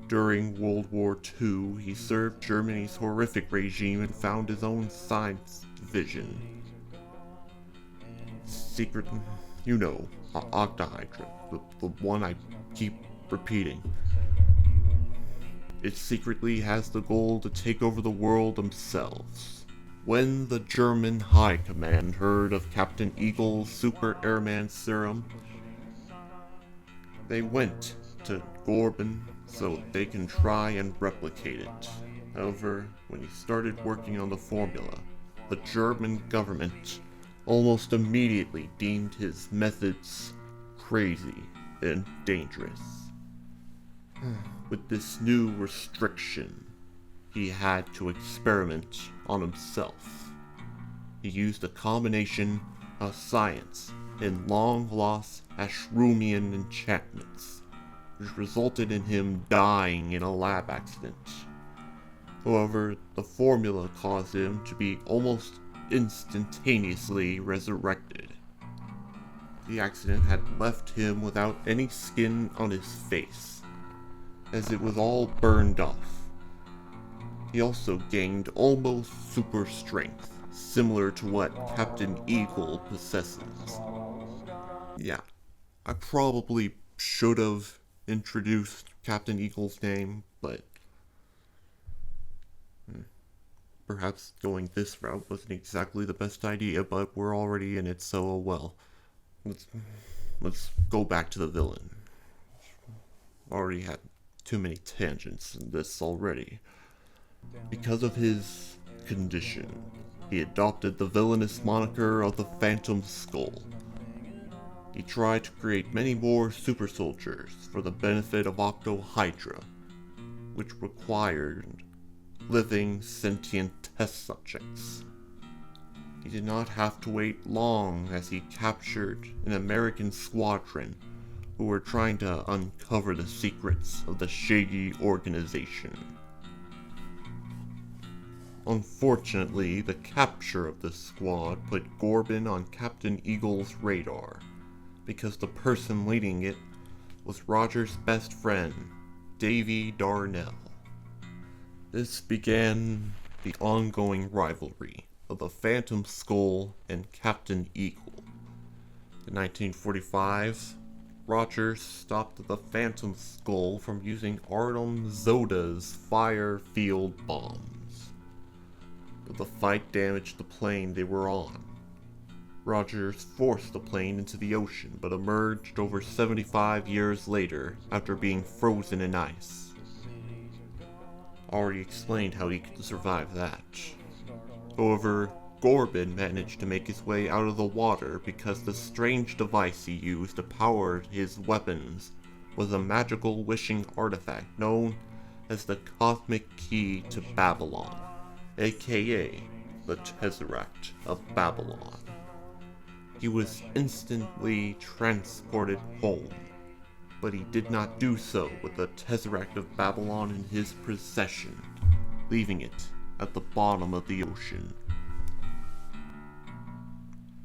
During World War II, he served Germany's horrific regime and found his own science division. Secret, Octo-Hydra, the one I keep repeating. It secretly has the goal to take over the world themselves. When the German High Command heard of Captain Eagle's Super Airman Serum, they went to Gorban so they can try and replicate it. However, when he started working on the formula, the German government almost immediately deemed his methods crazy and dangerous. With this new restriction, he had to experiment on himself. He used a combination of science and long-lost Ashroomian enchantments, which resulted in him dying in a lab accident. However, the formula caused him to be almost instantaneously resurrected. The accident had left him without any skin on his face, as it was all burned off. He also gained almost super strength, similar to what Captain Eagle possesses. Yeah, I probably should have introduced Captain Eagle's name, but perhaps going this route wasn't exactly the best idea, but we're already in it, so oh well. Let's go back to the villain. Already had too many tangents in this already. Because of his condition, he adopted the villainous moniker of the Phantom Skull. He tried to create many more super soldiers for the benefit of Octo-Hydra, which required living, sentient test subjects. He did not have to wait long as he captured an American squadron who were trying to uncover the secrets of the shady organization. Unfortunately, the capture of this squad put Gorbin on Captain Eagle's radar, because the person leading it was Roger's best friend, Davy Darnell. This began the ongoing rivalry of the Phantom Skull and Captain Eagle. In 1945, Roger stopped the Phantom Skull from using Artem Zoda's fire field bombs, but the fight damaged the plane they were on. Rogers forced the plane into the ocean, but emerged over 75 years later after being frozen in ice. Already explained how he could survive that. However, Gorbin managed to make his way out of the water because the strange device he used to power his weapons was a magical wishing artifact known as the Cosmic Key to Babylon, aka the Tesseract of Babylon. He was instantly transported home, but he did not do so with the Tesseract of Babylon in his possession, leaving it at the bottom of the ocean.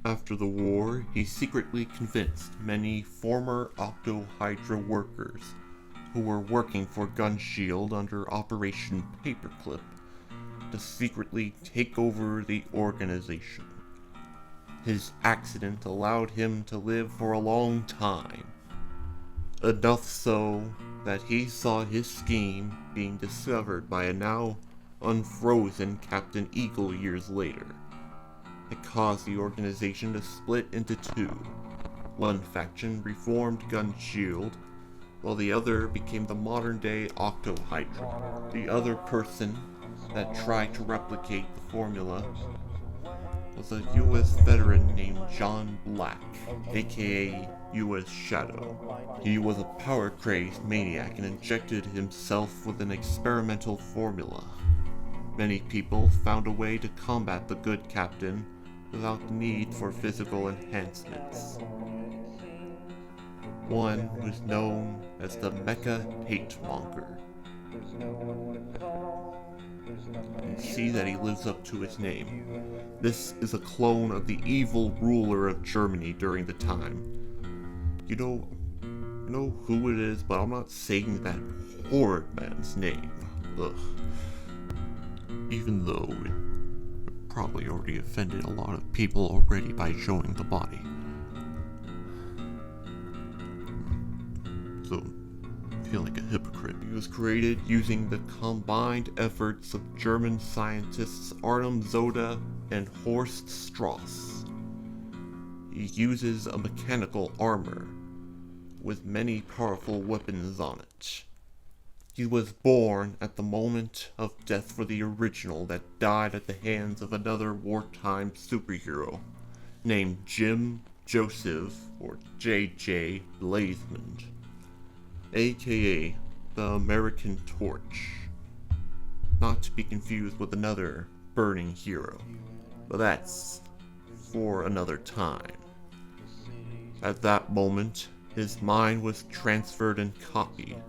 After the war, he secretly convinced many former Octo-Hydra workers who were working for Gunshield under Operation Paperclip to secretly take over the organization. His accident allowed him to live for a long time, enough so that he saw his scheme being discovered by a now unfrozen Captain Eagle years later. It caused the organization to split into two. One faction reformed Gunshield, while the other became the modern-day Octo-Hydra. The other person that tried to replicate the formula was a US veteran named John Black, aka US Shadow. He was a power-crazed maniac and injected himself with an experimental formula. Many people found a way to combat the good captain without the need for physical enhancements. One was known as the Mecha Hate-Monger. And see that he lives up to his name. This is a clone of the evil ruler of Germany during the time. You know who it is, but I'm not saying that horrid man's name. Ugh. Even though it probably already offended a lot of people already by showing the body. So, I feel like a hypocrite. He was created using the combined efforts of German scientists Artem Zoda and Horst Strauss. He uses a mechanical armor with many powerful weapons on it. He was born at the moment of death for the original that died at the hands of another wartime superhero named Jim Joseph, or J.J. Blazemond, aka the American Torch. Not to be confused with another burning hero, but that's for another time. At that moment, his mind was transferred and copied.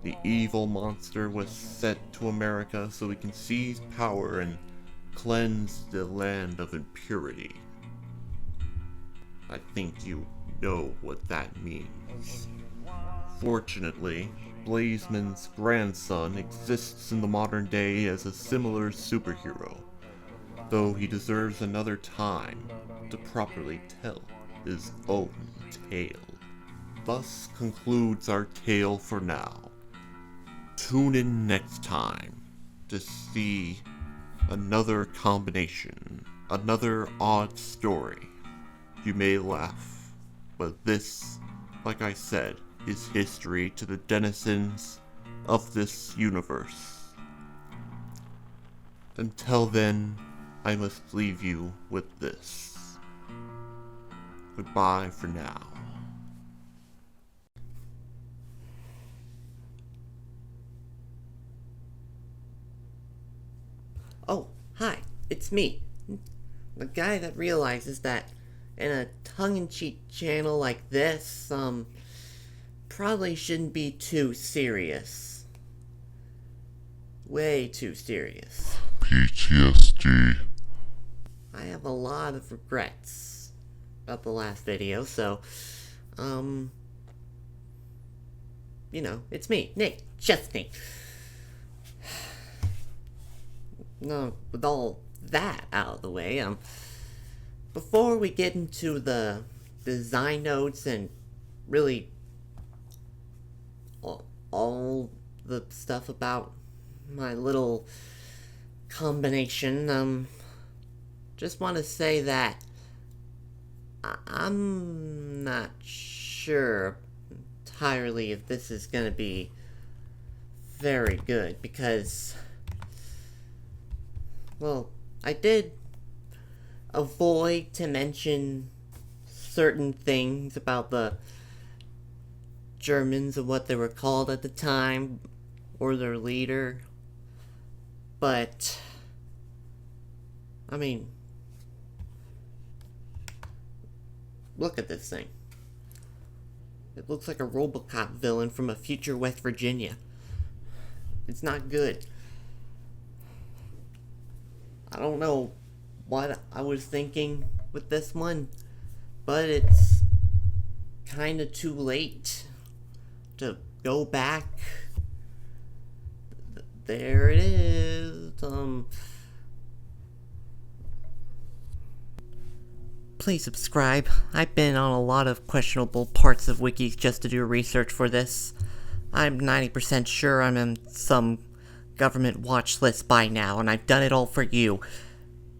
The evil monster was sent to America so he can seize power and cleanse the land of impurity. I think you know what that means. Fortunately, Blazemond's grandson exists in the modern day as a similar superhero, though he deserves another time to properly tell his own tale. Thus concludes our tale for now. Tune in next time to see another combination, another odd story. You may laugh, but this, like I said, is history to the denizens of this universe. Until then, I must leave you with this. Goodbye for now. Oh, hi, it's me. The guy that realizes that in a tongue-in-cheek channel like this, probably shouldn't be too serious. Way too serious. PTSD. I have a lot of regrets about the last video, so, it's me, Nate, just Nate. No, with all that out of the way, before we get into the design notes and really all the stuff about my little combination, just want to say that I'm not sure entirely if this is going to be very good, because, well, I did avoid to mention certain things about the Germans and what they were called at the time, or their leader, but, I mean, look at this thing. It looks like a RoboCop villain from a future West Virginia. It's not good. I don't know what I was thinking with this one, but it's kind of too late to go back. There it is. Please subscribe. I've been on a lot of questionable parts of wikis just to do research for this. I'm 90% sure I'm in some government watch list by now, and I've done it all for you.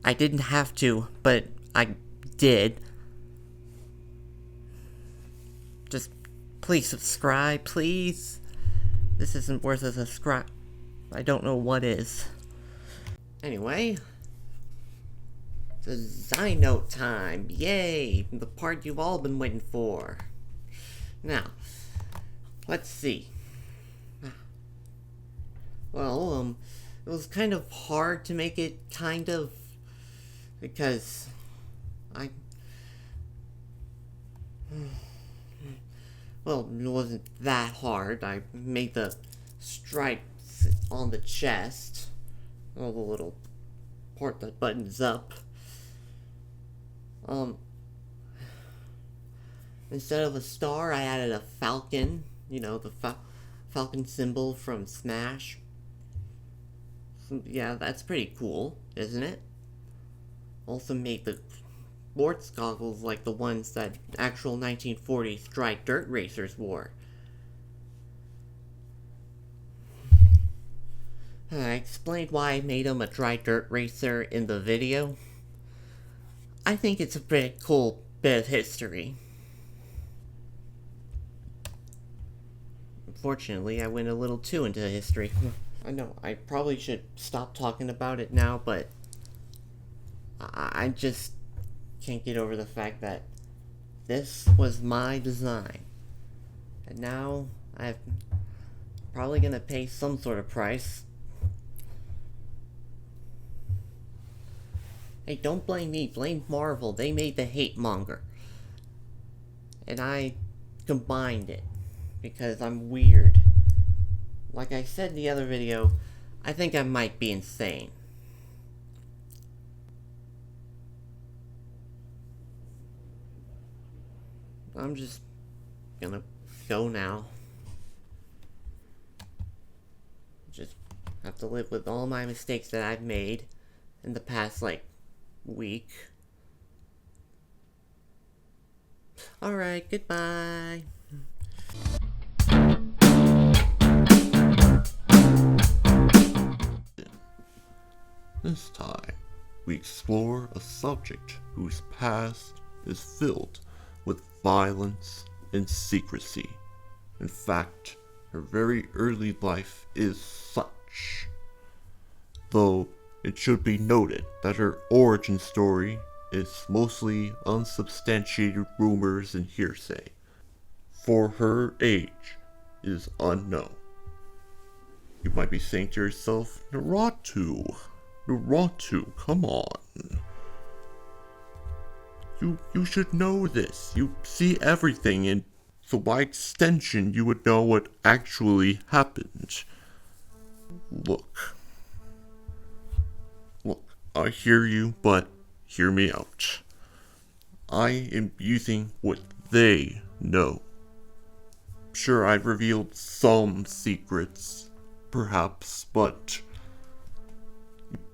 I didn't have to, but I did. Just please subscribe, please. This isn't worth a subscribe. I don't know what is. Anyway, design note time. Yay! The part you've all been waiting for. Now, let's see. Well, it was kind of hard to make it because well, it wasn't that hard. I made the stripes on the chest, all the little part that buttons up. Instead of a star, I added a falcon, the falcon symbol from Smash. Yeah, that's pretty cool, isn't it? Also made the sports goggles like the ones that actual 1940s dry dirt racers wore. I explained why I made him a dry dirt racer in the video. I think it's a pretty cool bit of history. Unfortunately, I went a little too into history. I know, I probably should stop talking about it now, but I just can't get over the fact that This was my design. And now I'm probably gonna pay some sort of price. Hey, don't blame me, blame Marvel. They made the hate monger. And I combined it because I'm weird. Like I said in the other video, I think I might be insane. I'm just gonna go now. Just have to live with all my mistakes that I've made in the past, week. Alright, goodbye. This time, we explore a subject whose past is filled with violence and secrecy. In fact, her very early life is such. Though it should be noted that her origin story is mostly unsubstantiated rumors and hearsay, for her age is unknown. You might be saying to yourself, Naruto, come on. You should know this. You see everything, and so by extension, you would know what actually happened. Look, I hear you, but hear me out. I am using what they know. Sure, I've revealed some secrets, perhaps, but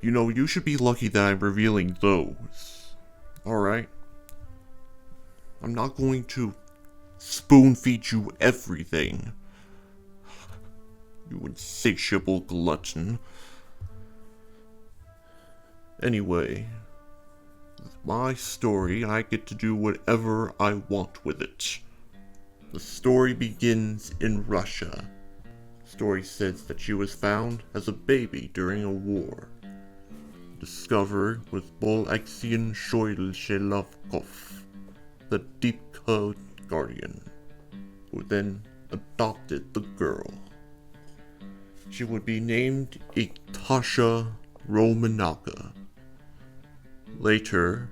you should be lucky that I'm revealing those. Alright? I'm not going to spoon feed you everything. You insatiable glutton. Anyway, with my story, I get to do whatever I want with it. The story begins in Russia. The story says that she was found as a baby during a war. Discovered with Oleksiy Shoyl-Shelovkov, the Deep Code Guardian, who then adopted the girl. She would be named Iktasha Romanaka. Later,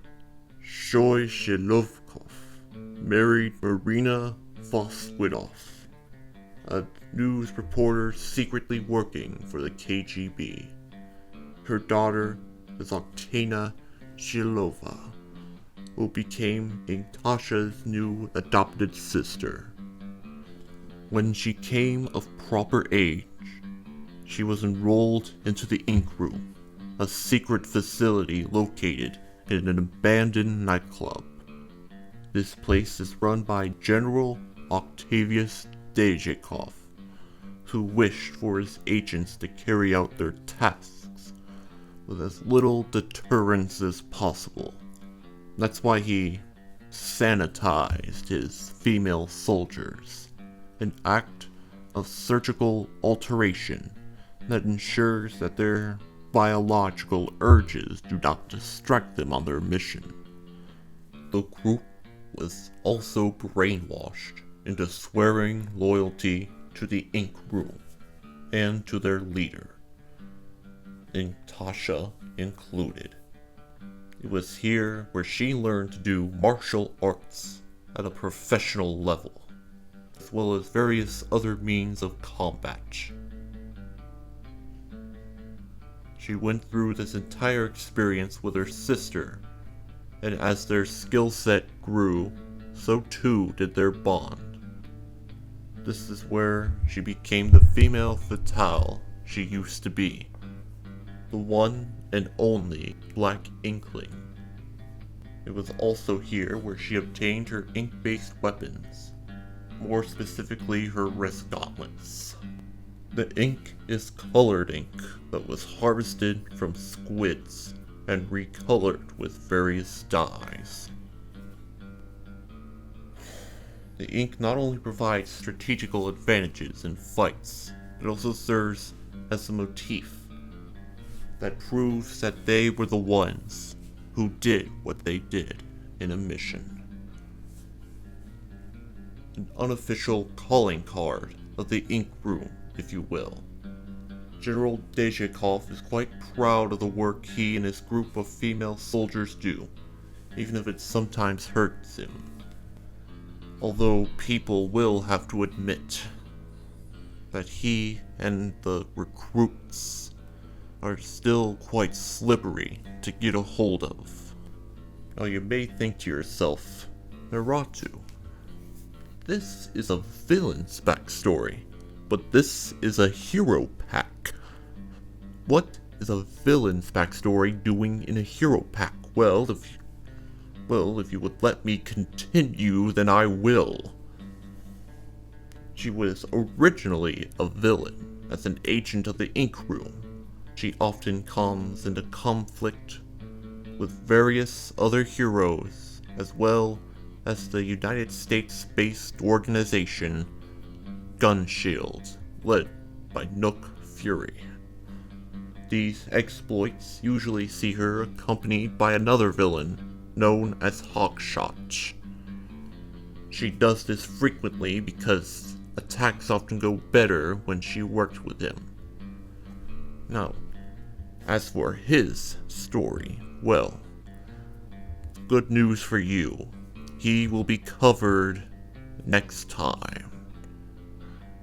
Shoy-Shelovkov married Marina Voswidov, a news reporter secretly working for the KGB. Her daughter is Oksana Shilova, who became Iktasha's new adopted sister. When she came of proper age, she was enrolled into the Ink Room, a secret facility located in an abandoned nightclub. This place is run by General Octavius Dejikov, who wished for his agents to carry out their tasks with as little deterrence as possible. That's why he sanitized his female soldiers, an act of surgical alteration that ensures that their biological urges do not distract them on their mission. The group was also brainwashed into swearing loyalty to the Ink Room and to their leader, Iktasha included. It was here where she learned to do martial arts at a professional level, as well as various other means of combat. She went through this entire experience with her sister, and as their skill set grew, so too did their bond. This is where she became the female fatale she used to be, the one and only Black Inkling. It was also here where she obtained her ink-based weapons, more specifically her wrist gauntlets. The ink is colored ink that was harvested from squids and recolored with various dyes. The ink not only provides strategical advantages in fights, it also serves as a motif that proves that they were the ones who did what they did in a mission. an unofficial calling card of the Ink Room, if you will. General Dezhikov is quite proud of the work he and his group of female soldiers do, even if it sometimes hurts him. Although people will have to admit that he and the recruits are still quite slippery to get a hold of. Now you may think to yourself, Naratu, this is a villain's backstory, but this is a hero pack. What is a villain's backstory doing in a hero pack? Well, if you would let me continue, then I will. She was originally a villain. As an agent of the Ink Room, she often comes into conflict with various other heroes, as well as the United States-based organization Gun Shield, led by Nook Fury. These exploits usually see her accompanied by another villain known as Hawkshot. She does this frequently because attacks often go better when she worked with him. Now, as for his story, well, good news for you. He will be covered next time.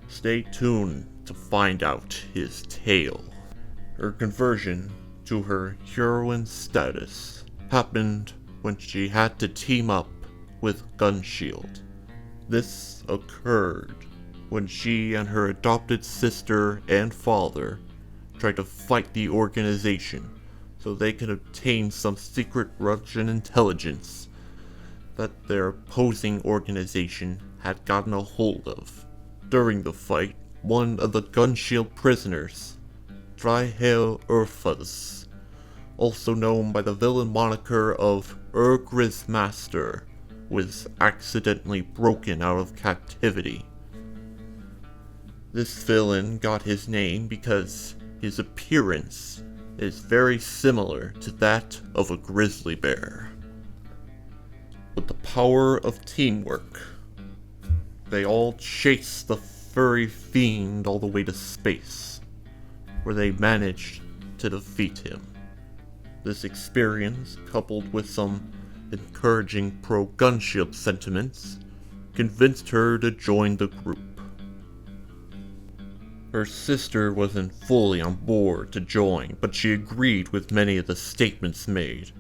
Stay tuned to find out his tale. Her conversion to her heroine status happened when she had to team up with Gun Shield. This occurred when she and her adopted sister and father tried to fight the organization so they could obtain some secret Russian intelligence that their opposing organization had gotten a hold of. During the fight, one of the Gun Shield prisoners, Dryhail Urfas, also known by the villain moniker of Grismaster, was accidentally broken out of captivity. This villain got his name because his appearance is very similar to that of a grizzly bear. With the power of teamwork, they all chase the furry fiend all the way to space, where they managed to defeat him. This experience, coupled with some encouraging pro-Gun Shield sentiments, convinced her to join the group. Her sister wasn't fully on board to join, but she agreed with many of the statements made.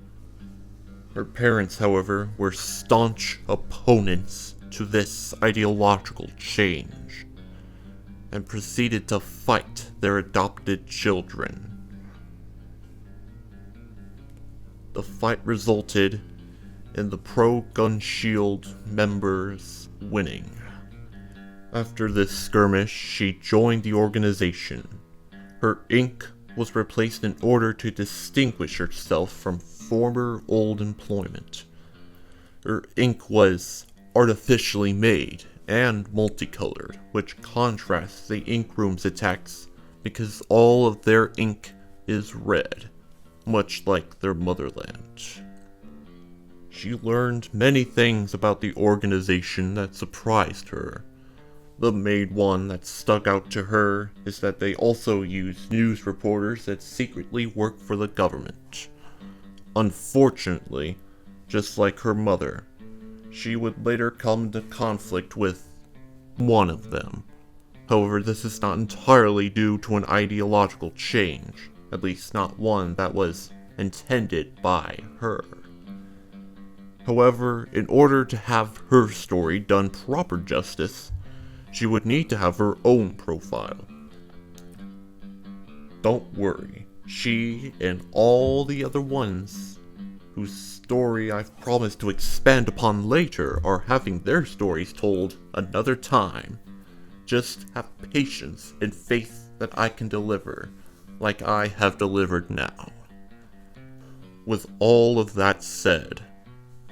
Her parents, however, were staunch opponents to this ideological change, and proceeded to fight their adopted children. The fight resulted in the pro-Gun Shield members winning. After this skirmish, she joined the organization. Her ink was replaced in order to distinguish herself from former old employment. Her ink was artificially made and multicolored, which contrasts the Ink Room's attacks because all of their ink is red, much like their motherland. She learned many things about the organization that surprised her. The main one that stuck out to her is that they also use news reporters that secretly work for the government. Unfortunately, just like her mother, she would later come into conflict with one of them. However, this is not entirely due to an ideological change, at least not one that was intended by her. However, in order to have her story done proper justice, she would need to have her own profile. Don't worry, she and all the other ones whose story I've promised to expand upon later are having their stories told another time. Just have patience and faith that I can deliver, like I have delivered now. With all of that said,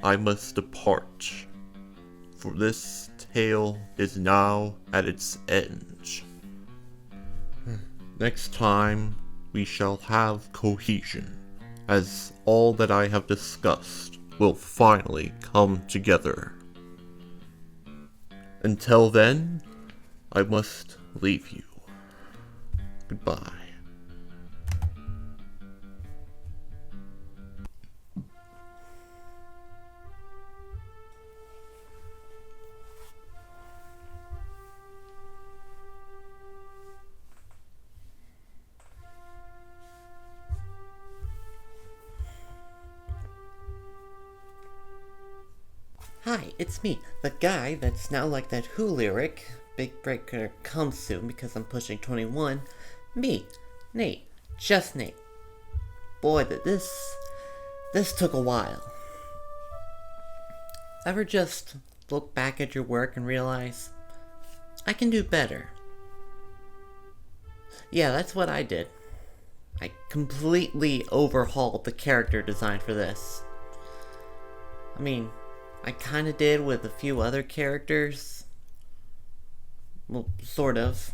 I must depart, for this tale is now at its end. Next time, we shall have cohesion, as all that I have discussed will finally come together. Until then, I must leave you. Goodbye. Hi, it's me, the guy that's now like that Who lyric. Big breaker comes soon because I'm pushing 21. Me, Nate, just Nate. Boy, this took a while. Ever just look back at your work and realize, I can do better? Yeah, that's what I did. I completely overhauled the character design for this. I mean, I kinda did with a few other characters. Well, sort of.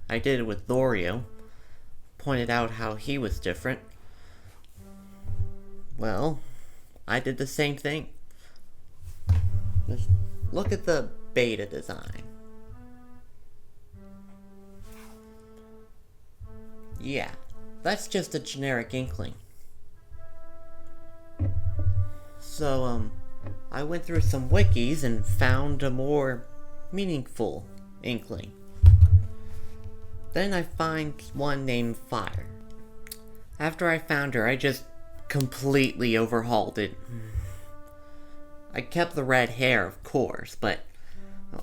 I did it with Thorio. Pointed out how he was different. Well, I did the same thing. Just look at the beta design. Yeah, that's just a generic Inkling. So, I went through some wikis and found a more meaningful Inkling. Then I find one named Fire. After I found her, I just completely overhauled it. I kept the red hair, of course, but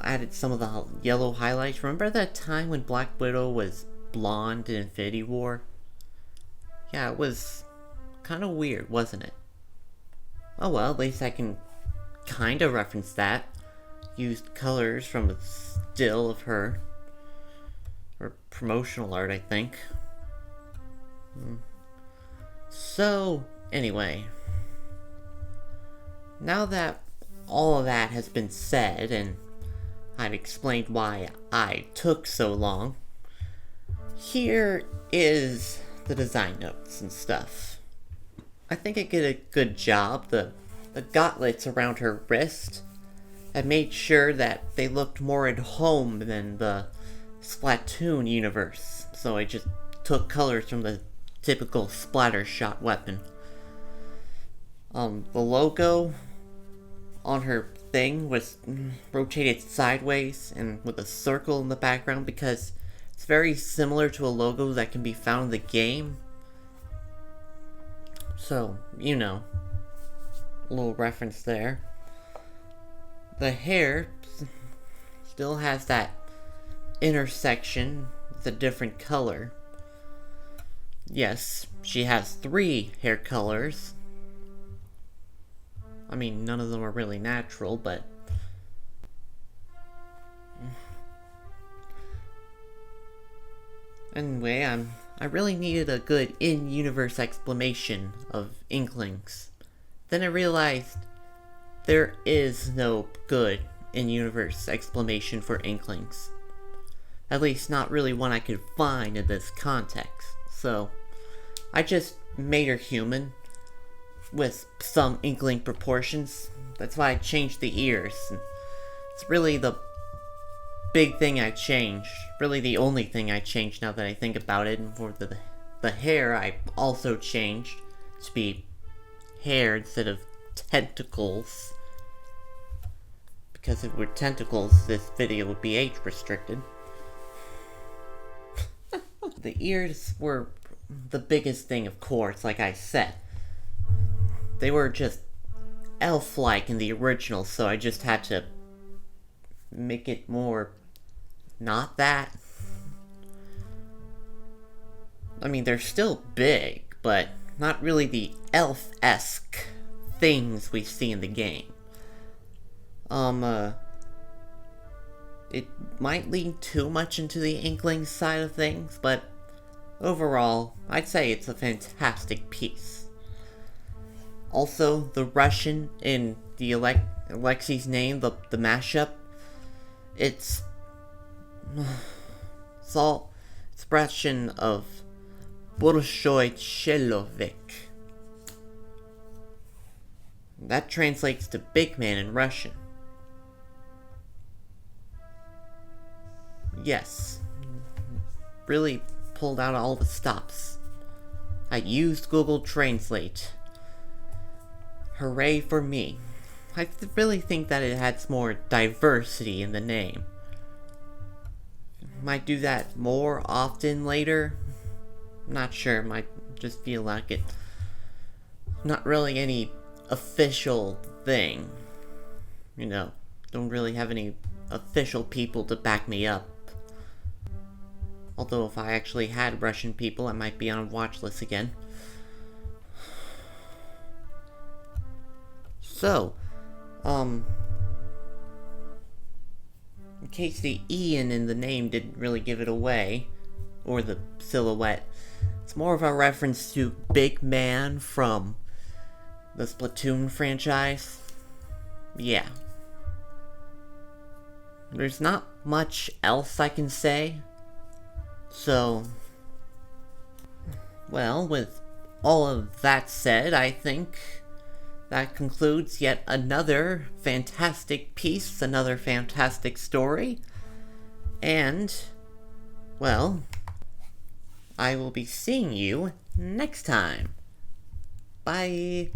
added some of the yellow highlights. Remember that time when Black Widow was blonde in Infinity War? Yeah, it was kind of weird, wasn't it? Oh well, at least I can kinda reference that. Used colors from a still of her. Or promotional art, I think. So, anyway. Now that all of that has been said, and I've explained why I took so long, here is the design notes and stuff. I think I did a good job. The gauntlets around her wrist, I made sure that they looked more at home than the Splatoon universe. So I just took colors from the typical splatter shot weapon. The logo on her thing was rotated sideways and with a circle in the background because it's very similar to a logo that can be found in the game. So, you know, a little reference there. The hair still has that intersection with a different color. Yes, she has 3 hair colors. I mean, none of them are really natural, but anyway, I really needed a good in-universe explanation of Inklings. Then I realized there is no good in-universe explanation for Inklings. At least not really one I could find in this context. So, I just made her human with some Inkling proportions. That's why I changed the ears. It's really the big thing I changed. Really the only thing I changed now that I think about it. And for the hair, I also changed to be hair instead of tentacles. Because if it were tentacles, this video would be age restricted. The ears were the biggest thing, of course, like I said. They were just elf-like in the original, so I just had to make it more not that. I mean, they're still big, but not really the elf-esque things we see in the game. It might lean too much into the Inkling side of things, but overall, I'd say it's a fantastic piece. Also, the Russian in the Alexi's name, the mashup, it's all expression of Bolshoi Chelovik. That translates to big man in Russian. Yes, really pulled out all the stops. I used Google Translate. Hooray for me. I really think that it has more diversity in the name. Might do that more often later. Not sure, might just feel like it. Not really any official thing. Don't really have any official people to back me up. Although if I actually had Russian people, I might be on a watch list again. So, in case the Ian in the name didn't really give it away, or the silhouette, it's more of a reference to Big Man from the Splatoon franchise. Yeah. There's not much else I can say. So, well, with all of that said, I think that concludes yet another fantastic piece, another fantastic story. And, well, I will be seeing you next time. Bye.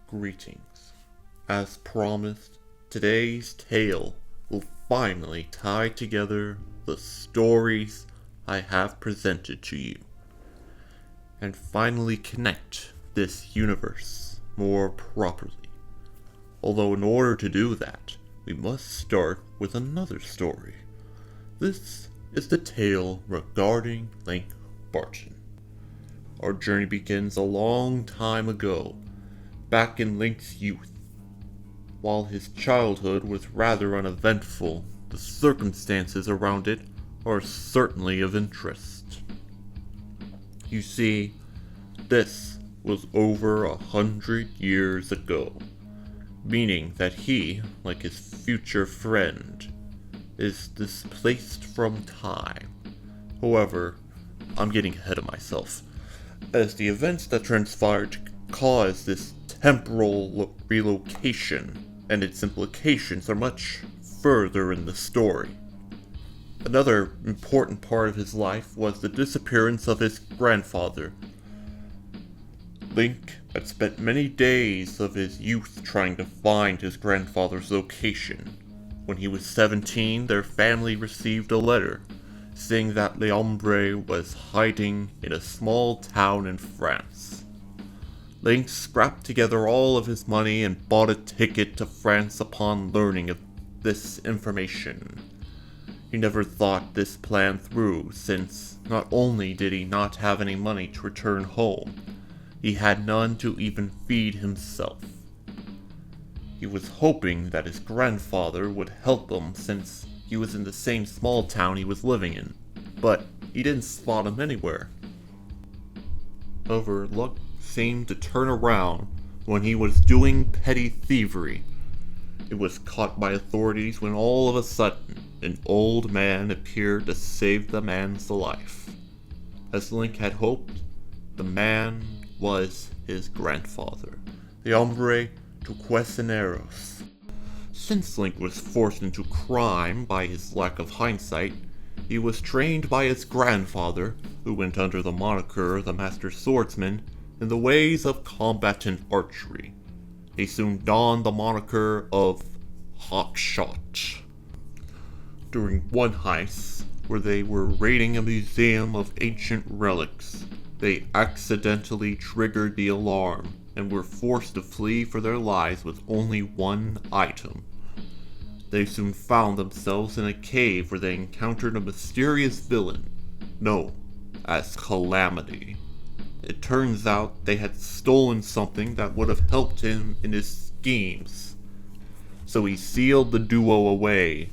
Greetings. As promised, today's tale will finally tie together the stories I have presented to you, and finally connect this universe more properly. Although in order to do that, we must start with another story. This is the tale regarding Link Barton. Our journey begins a long time ago, back in Link's youth. While his childhood was rather uneventful, the circumstances around it are certainly of interest. You see, this was over 100 years ago, meaning that he, like his future friend, is displaced from time. However, I'm getting ahead of myself, as the events that transpired caused this temporal relocation, and its implications are much further in the story. Another important part of his life was the disappearance of his grandfather. Link had spent many days of his youth trying to find his grandfather's location. When he was 17, their family received a letter saying that L'Ombre was hiding in a small town in France. Link scrapped together all of his money and bought a ticket to France upon learning of this information. He never thought this plan through, since not only did he not have any money to return home, he had none to even feed himself. He was hoping that his grandfather would help him, since he was in the same small town he was living in, but he didn't spot him anywhere. However, luck seemed to turn around when he was doing petty thievery. It was caught by authorities when all of a sudden an old man appeared to save the man's life. As Link had hoped, the man was his grandfather, the Hombre de Cuesioneros. Since Link was forced into crime by his lack of hindsight, he was trained by his grandfather, who went under the moniker the Master Swordsman, in the ways of combat and archery. He soon donned the moniker of Hawkshot. During one heist, where they were raiding a museum of ancient relics, they accidentally triggered the alarm and were forced to flee for their lives with only one item. They soon found themselves in a cave where they encountered a mysterious villain known as Calamity. It turns out they had stolen something that would have helped him in his schemes, so he sealed the duo away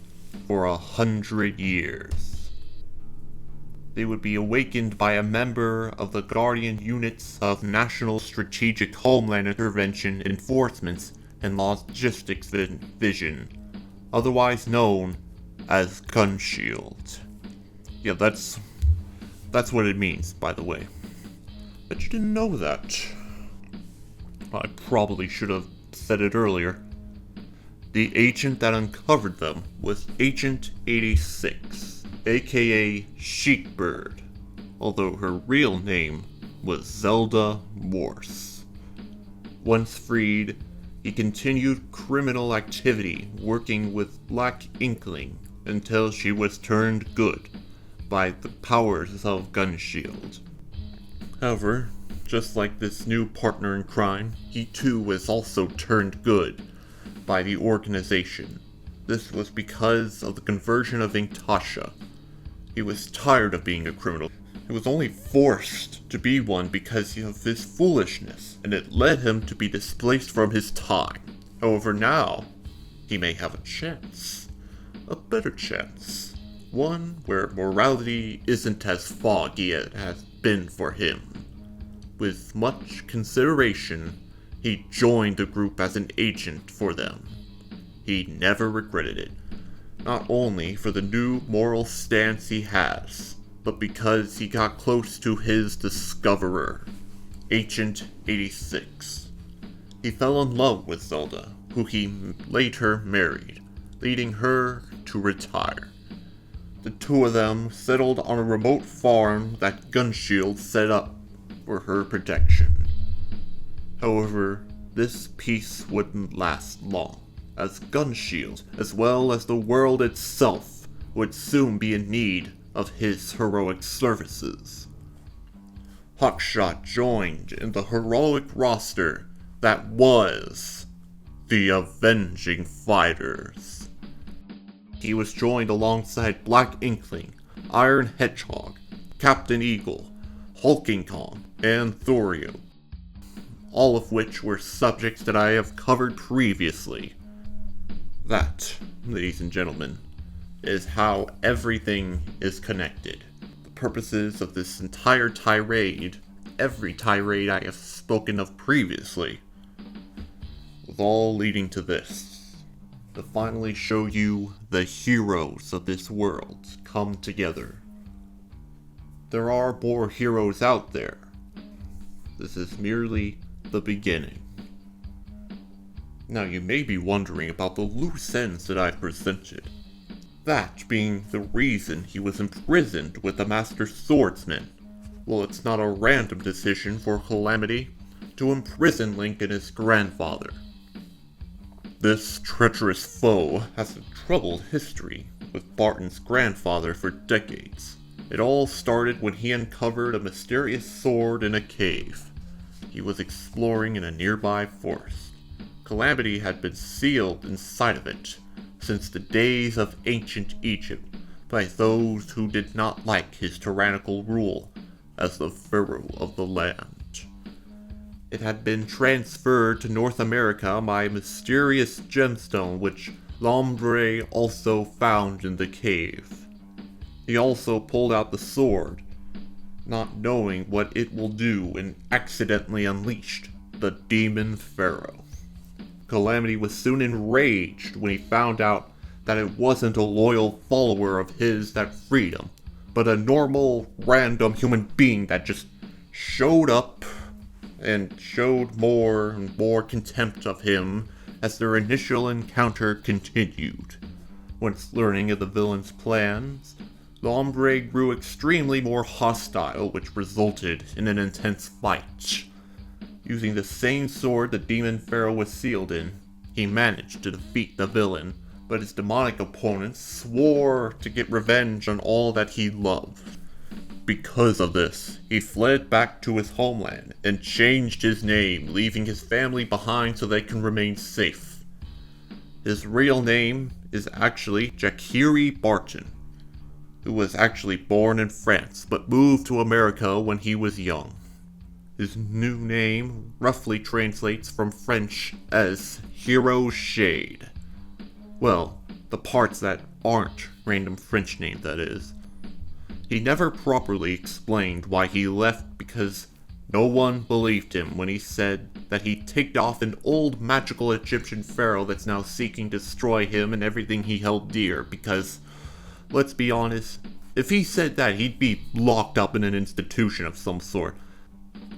for 100 years. They would be awakened by a member of the Guardian Units of National Strategic Homeland Intervention Enforcement and Logistics Division, otherwise known as Gunshield. Yeah, that's what it means, by the way. Bet you didn't know that. I probably should have said it earlier. The agent that uncovered them was Agent 86, aka Sheepbird, although her real name was Zelda Morse. Once freed, he continued criminal activity working with Black Inkling until she was turned good by the powers of Gunshield. However, just like this new partner in crime, he too was also turned good by the organization. This was because of the conversion of Inktasha. He was tired of being a criminal. He was only forced to be one because of his foolishness, and it led him to be displaced from his time. However, now, he may have a chance. A better chance. One where morality isn't as foggy as it has been for him. With much consideration, he joined the group as an agent for them. He never regretted it, not only for the new moral stance he has, but because he got close to his discoverer, Agent 86. He fell in love with Zelda, who he later married, leading her to retire. The two of them settled on a remote farm that Gunshield set up for her protection. However, this peace wouldn't last long, as Gunshield, as well as the world itself, would soon be in need of his heroic services. Hawkshot joined in the heroic roster that was the Avenging Fighters. He was joined alongside Black Inkling, Iron Hedgehog, Captain Eagle, Hulking Kong, and Thorio, all of which were subjects that I have covered previously. That, ladies and gentlemen, is how everything is connected. The purposes of this entire tirade, every tirade I have spoken of previously, was all leading to this. To finally show you the heroes of this world come together. There are more heroes out there. This is merely the beginning. Now you may be wondering about the loose ends that I've presented. That being the reason he was imprisoned with the Master Swordsman. Well, it's not a random decision for Calamity to imprison Link and his grandfather. This treacherous foe has a troubled history with Barton's grandfather for decades. It all started when he uncovered a mysterious sword in a cave. He was exploring in a nearby forest. Calamity had been sealed inside of it since the days of ancient Egypt by those who did not like his tyrannical rule as the pharaoh of the land. It had been transferred to North America by a mysterious gemstone which Lombre also found in the cave. He also pulled out the sword, not knowing what it will do, and accidentally unleashed the Demon Pharaoh. Calamity was soon enraged when he found out that it wasn't a loyal follower of his that freed him, but a normal, random human being that just showed up and showed more and more contempt of him as their initial encounter continued. Once learning of the villain's plans, Lombre grew extremely more hostile, which resulted in an intense fight. Using the same sword the Demon Pharaoh was sealed in, he managed to defeat the villain, but his demonic opponents swore to get revenge on all that he loved. Because of this, he fled back to his homeland and changed his name, leaving his family behind so they can remain safe. His real name is actually Jakiri Barton, who was actually born in France but moved to America when he was young. His new name roughly translates from French as Hero Shade. Well, the parts that aren't random French names, that is. He never properly explained why he left because no one believed him when he said that he ticked off an old magical Egyptian pharaoh that's now seeking to destroy him and everything he held dear because, let's be honest, If he said that, he'd be locked up in an institution of some sort.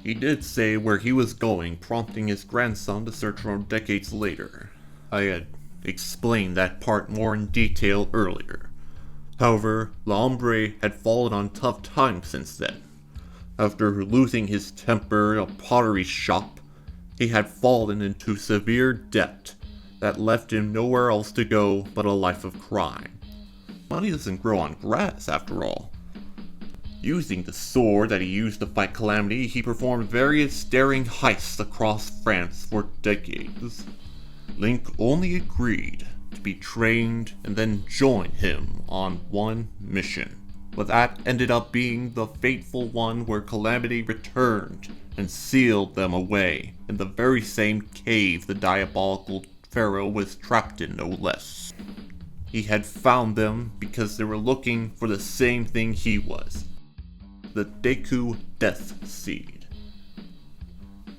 He did say where he was going, prompting his grandson to search for him decades later. I had explained that part more in detail earlier. However, L'Ombre had fallen on tough times since then. After losing his temper at a pottery shop, he had fallen into severe debt that left him nowhere else to go but a life of crime. Money doesn't grow on grass, after all. Using the sword that he used to fight Calamity, he performed various daring heists across France for decades. Link only agreed to be trained and then join him on one mission, but that ended up being the fateful one where Calamity returned and sealed them away in the very same cave the diabolical pharaoh was trapped in, no less. He had found them because they were looking for the same thing he was, the Deku Death Seed.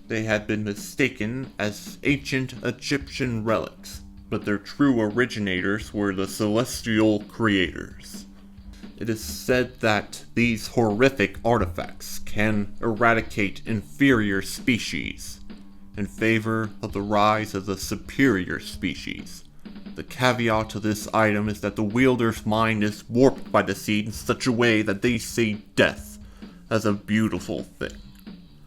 They had been mistaken as ancient Egyptian relics, but their true originators were the celestial creators. It is said that these horrific artifacts can eradicate inferior species in favor of the rise of the superior species. The caveat to this item is that the wielder's mind is warped by the seed in such a way that they see death as a beautiful thing.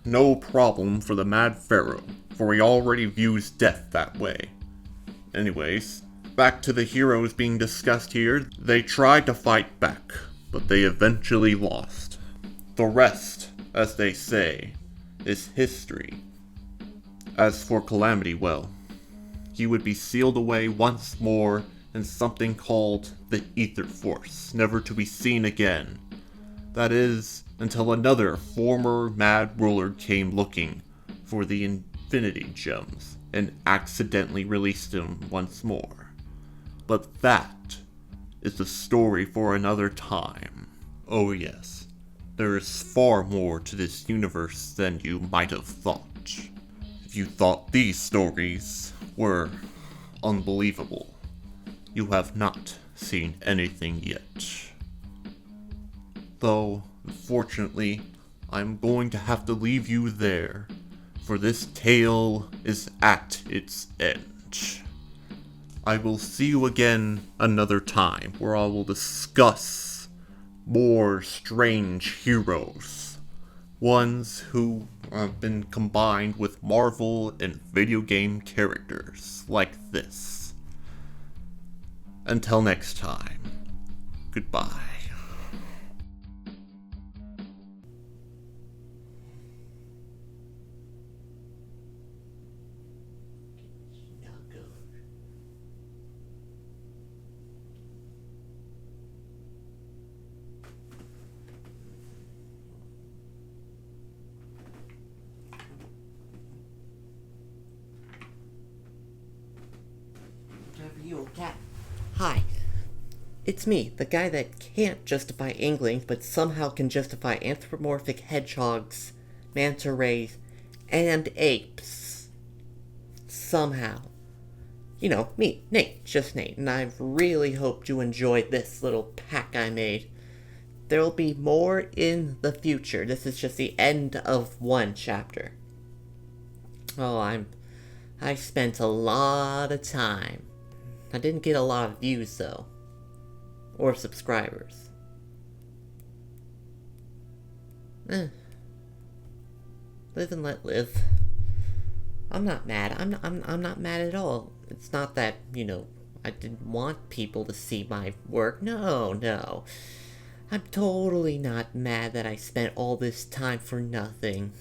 No problem for the Mad Pharaoh, for he already views death that way. Anyways, back to the heroes being discussed here. They tried to fight back, but they eventually lost. The rest, as they say, is history. As for Calamity, well, he would be sealed away once more in something called the Ether Force, never to be seen again. That is, until another former Mad Ruler came looking for the Infinity Gems and accidentally released him once more. But that is the story for another time. Oh yes, there is far more to this universe than you might have thought. If you thought these stories were unbelievable, you have not seen anything yet. Though, unfortunately, I'm going to have to leave you there, for this tale is at its end. I will see you again another time, where I will discuss more strange heroes. Ones who have been combined with Marvel and video game characters like this. Until next time, goodbye. Hi, it's me, the guy that can't justify Inglings but somehow can justify anthropomorphic hedgehogs, manta rays, and apes. Somehow. You know, me, Nate, just Nate, and I really hoped you enjoyed this little pack I made. There'll be more in the future. This is just the end of one chapter. Oh, I spent a lot of time. I didn't get a lot of views, though. Or subscribers. Live and let live. I'm not mad. I'm not mad at all. It's not that, you know, I didn't want people to see my work. No. I'm totally not mad that I spent all this time for nothing.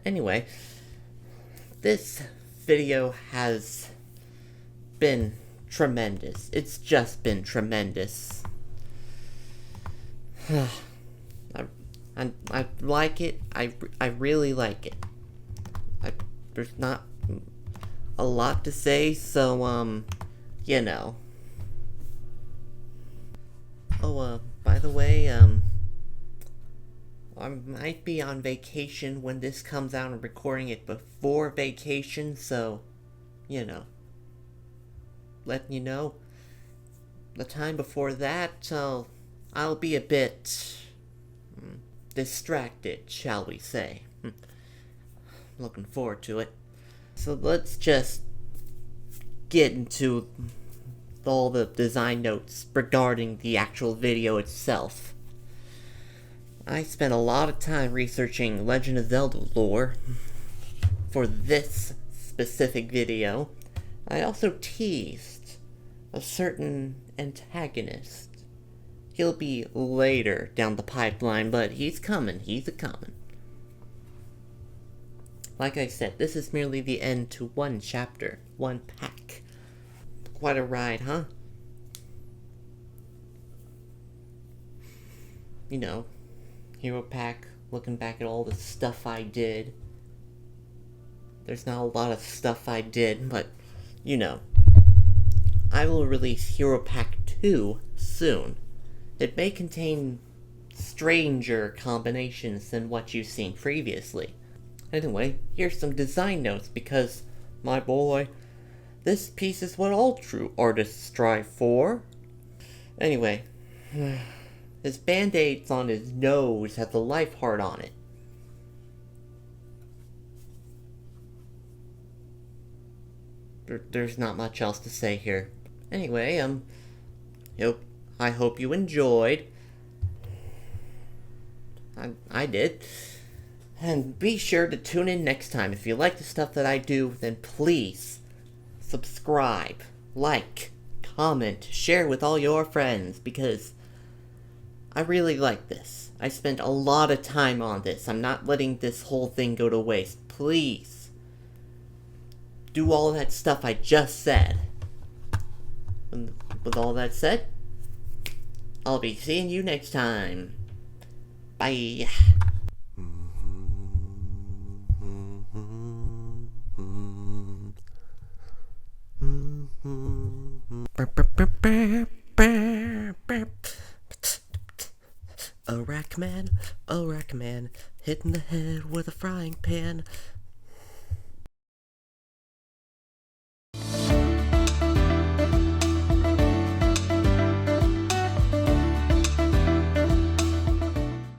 Anyway, this video has been tremendous. It's just been tremendous. I like it. I really like it. There's not a lot to say, so, you know. Oh, by the way, I might be on vacation when this comes out. I'm recording it before vacation, so, you know, letting you know. the time before that, I'll be a bit distracted, shall we say. Looking forward to it. So let's just get into all the design notes regarding the actual video itself. I spent a lot of time researching Legend of Zelda lore for this specific video. I also teased a certain antagonist. He'll be later down the pipeline, but he's coming. He's a-comin'. Like I said, this is merely the end to one chapter, one pack. Quite a ride, huh? You know, Hero Pack, looking back at all the stuff I did. There's not a lot of stuff I did, but, you know, I will release Hero Pack 2 soon. It may contain stranger combinations than what you've seen previously. Anyway, here's some design notes because, my boy, this piece is what all true artists strive for. Anyway, his band-aids on his nose has a life heart on it. There's not much else to say here. Anyway, I hope you enjoyed. I did. And be sure to tune in next time. If you like the stuff that I do, then please subscribe, like, comment, share with all your friends, because I really like this. I spent a lot of time on this. I'm not letting this whole thing go to waste. Please do all that stuff I just said. And with all that said, I'll be seeing you next time. Bye. A rack man, hitting the head with a frying pan.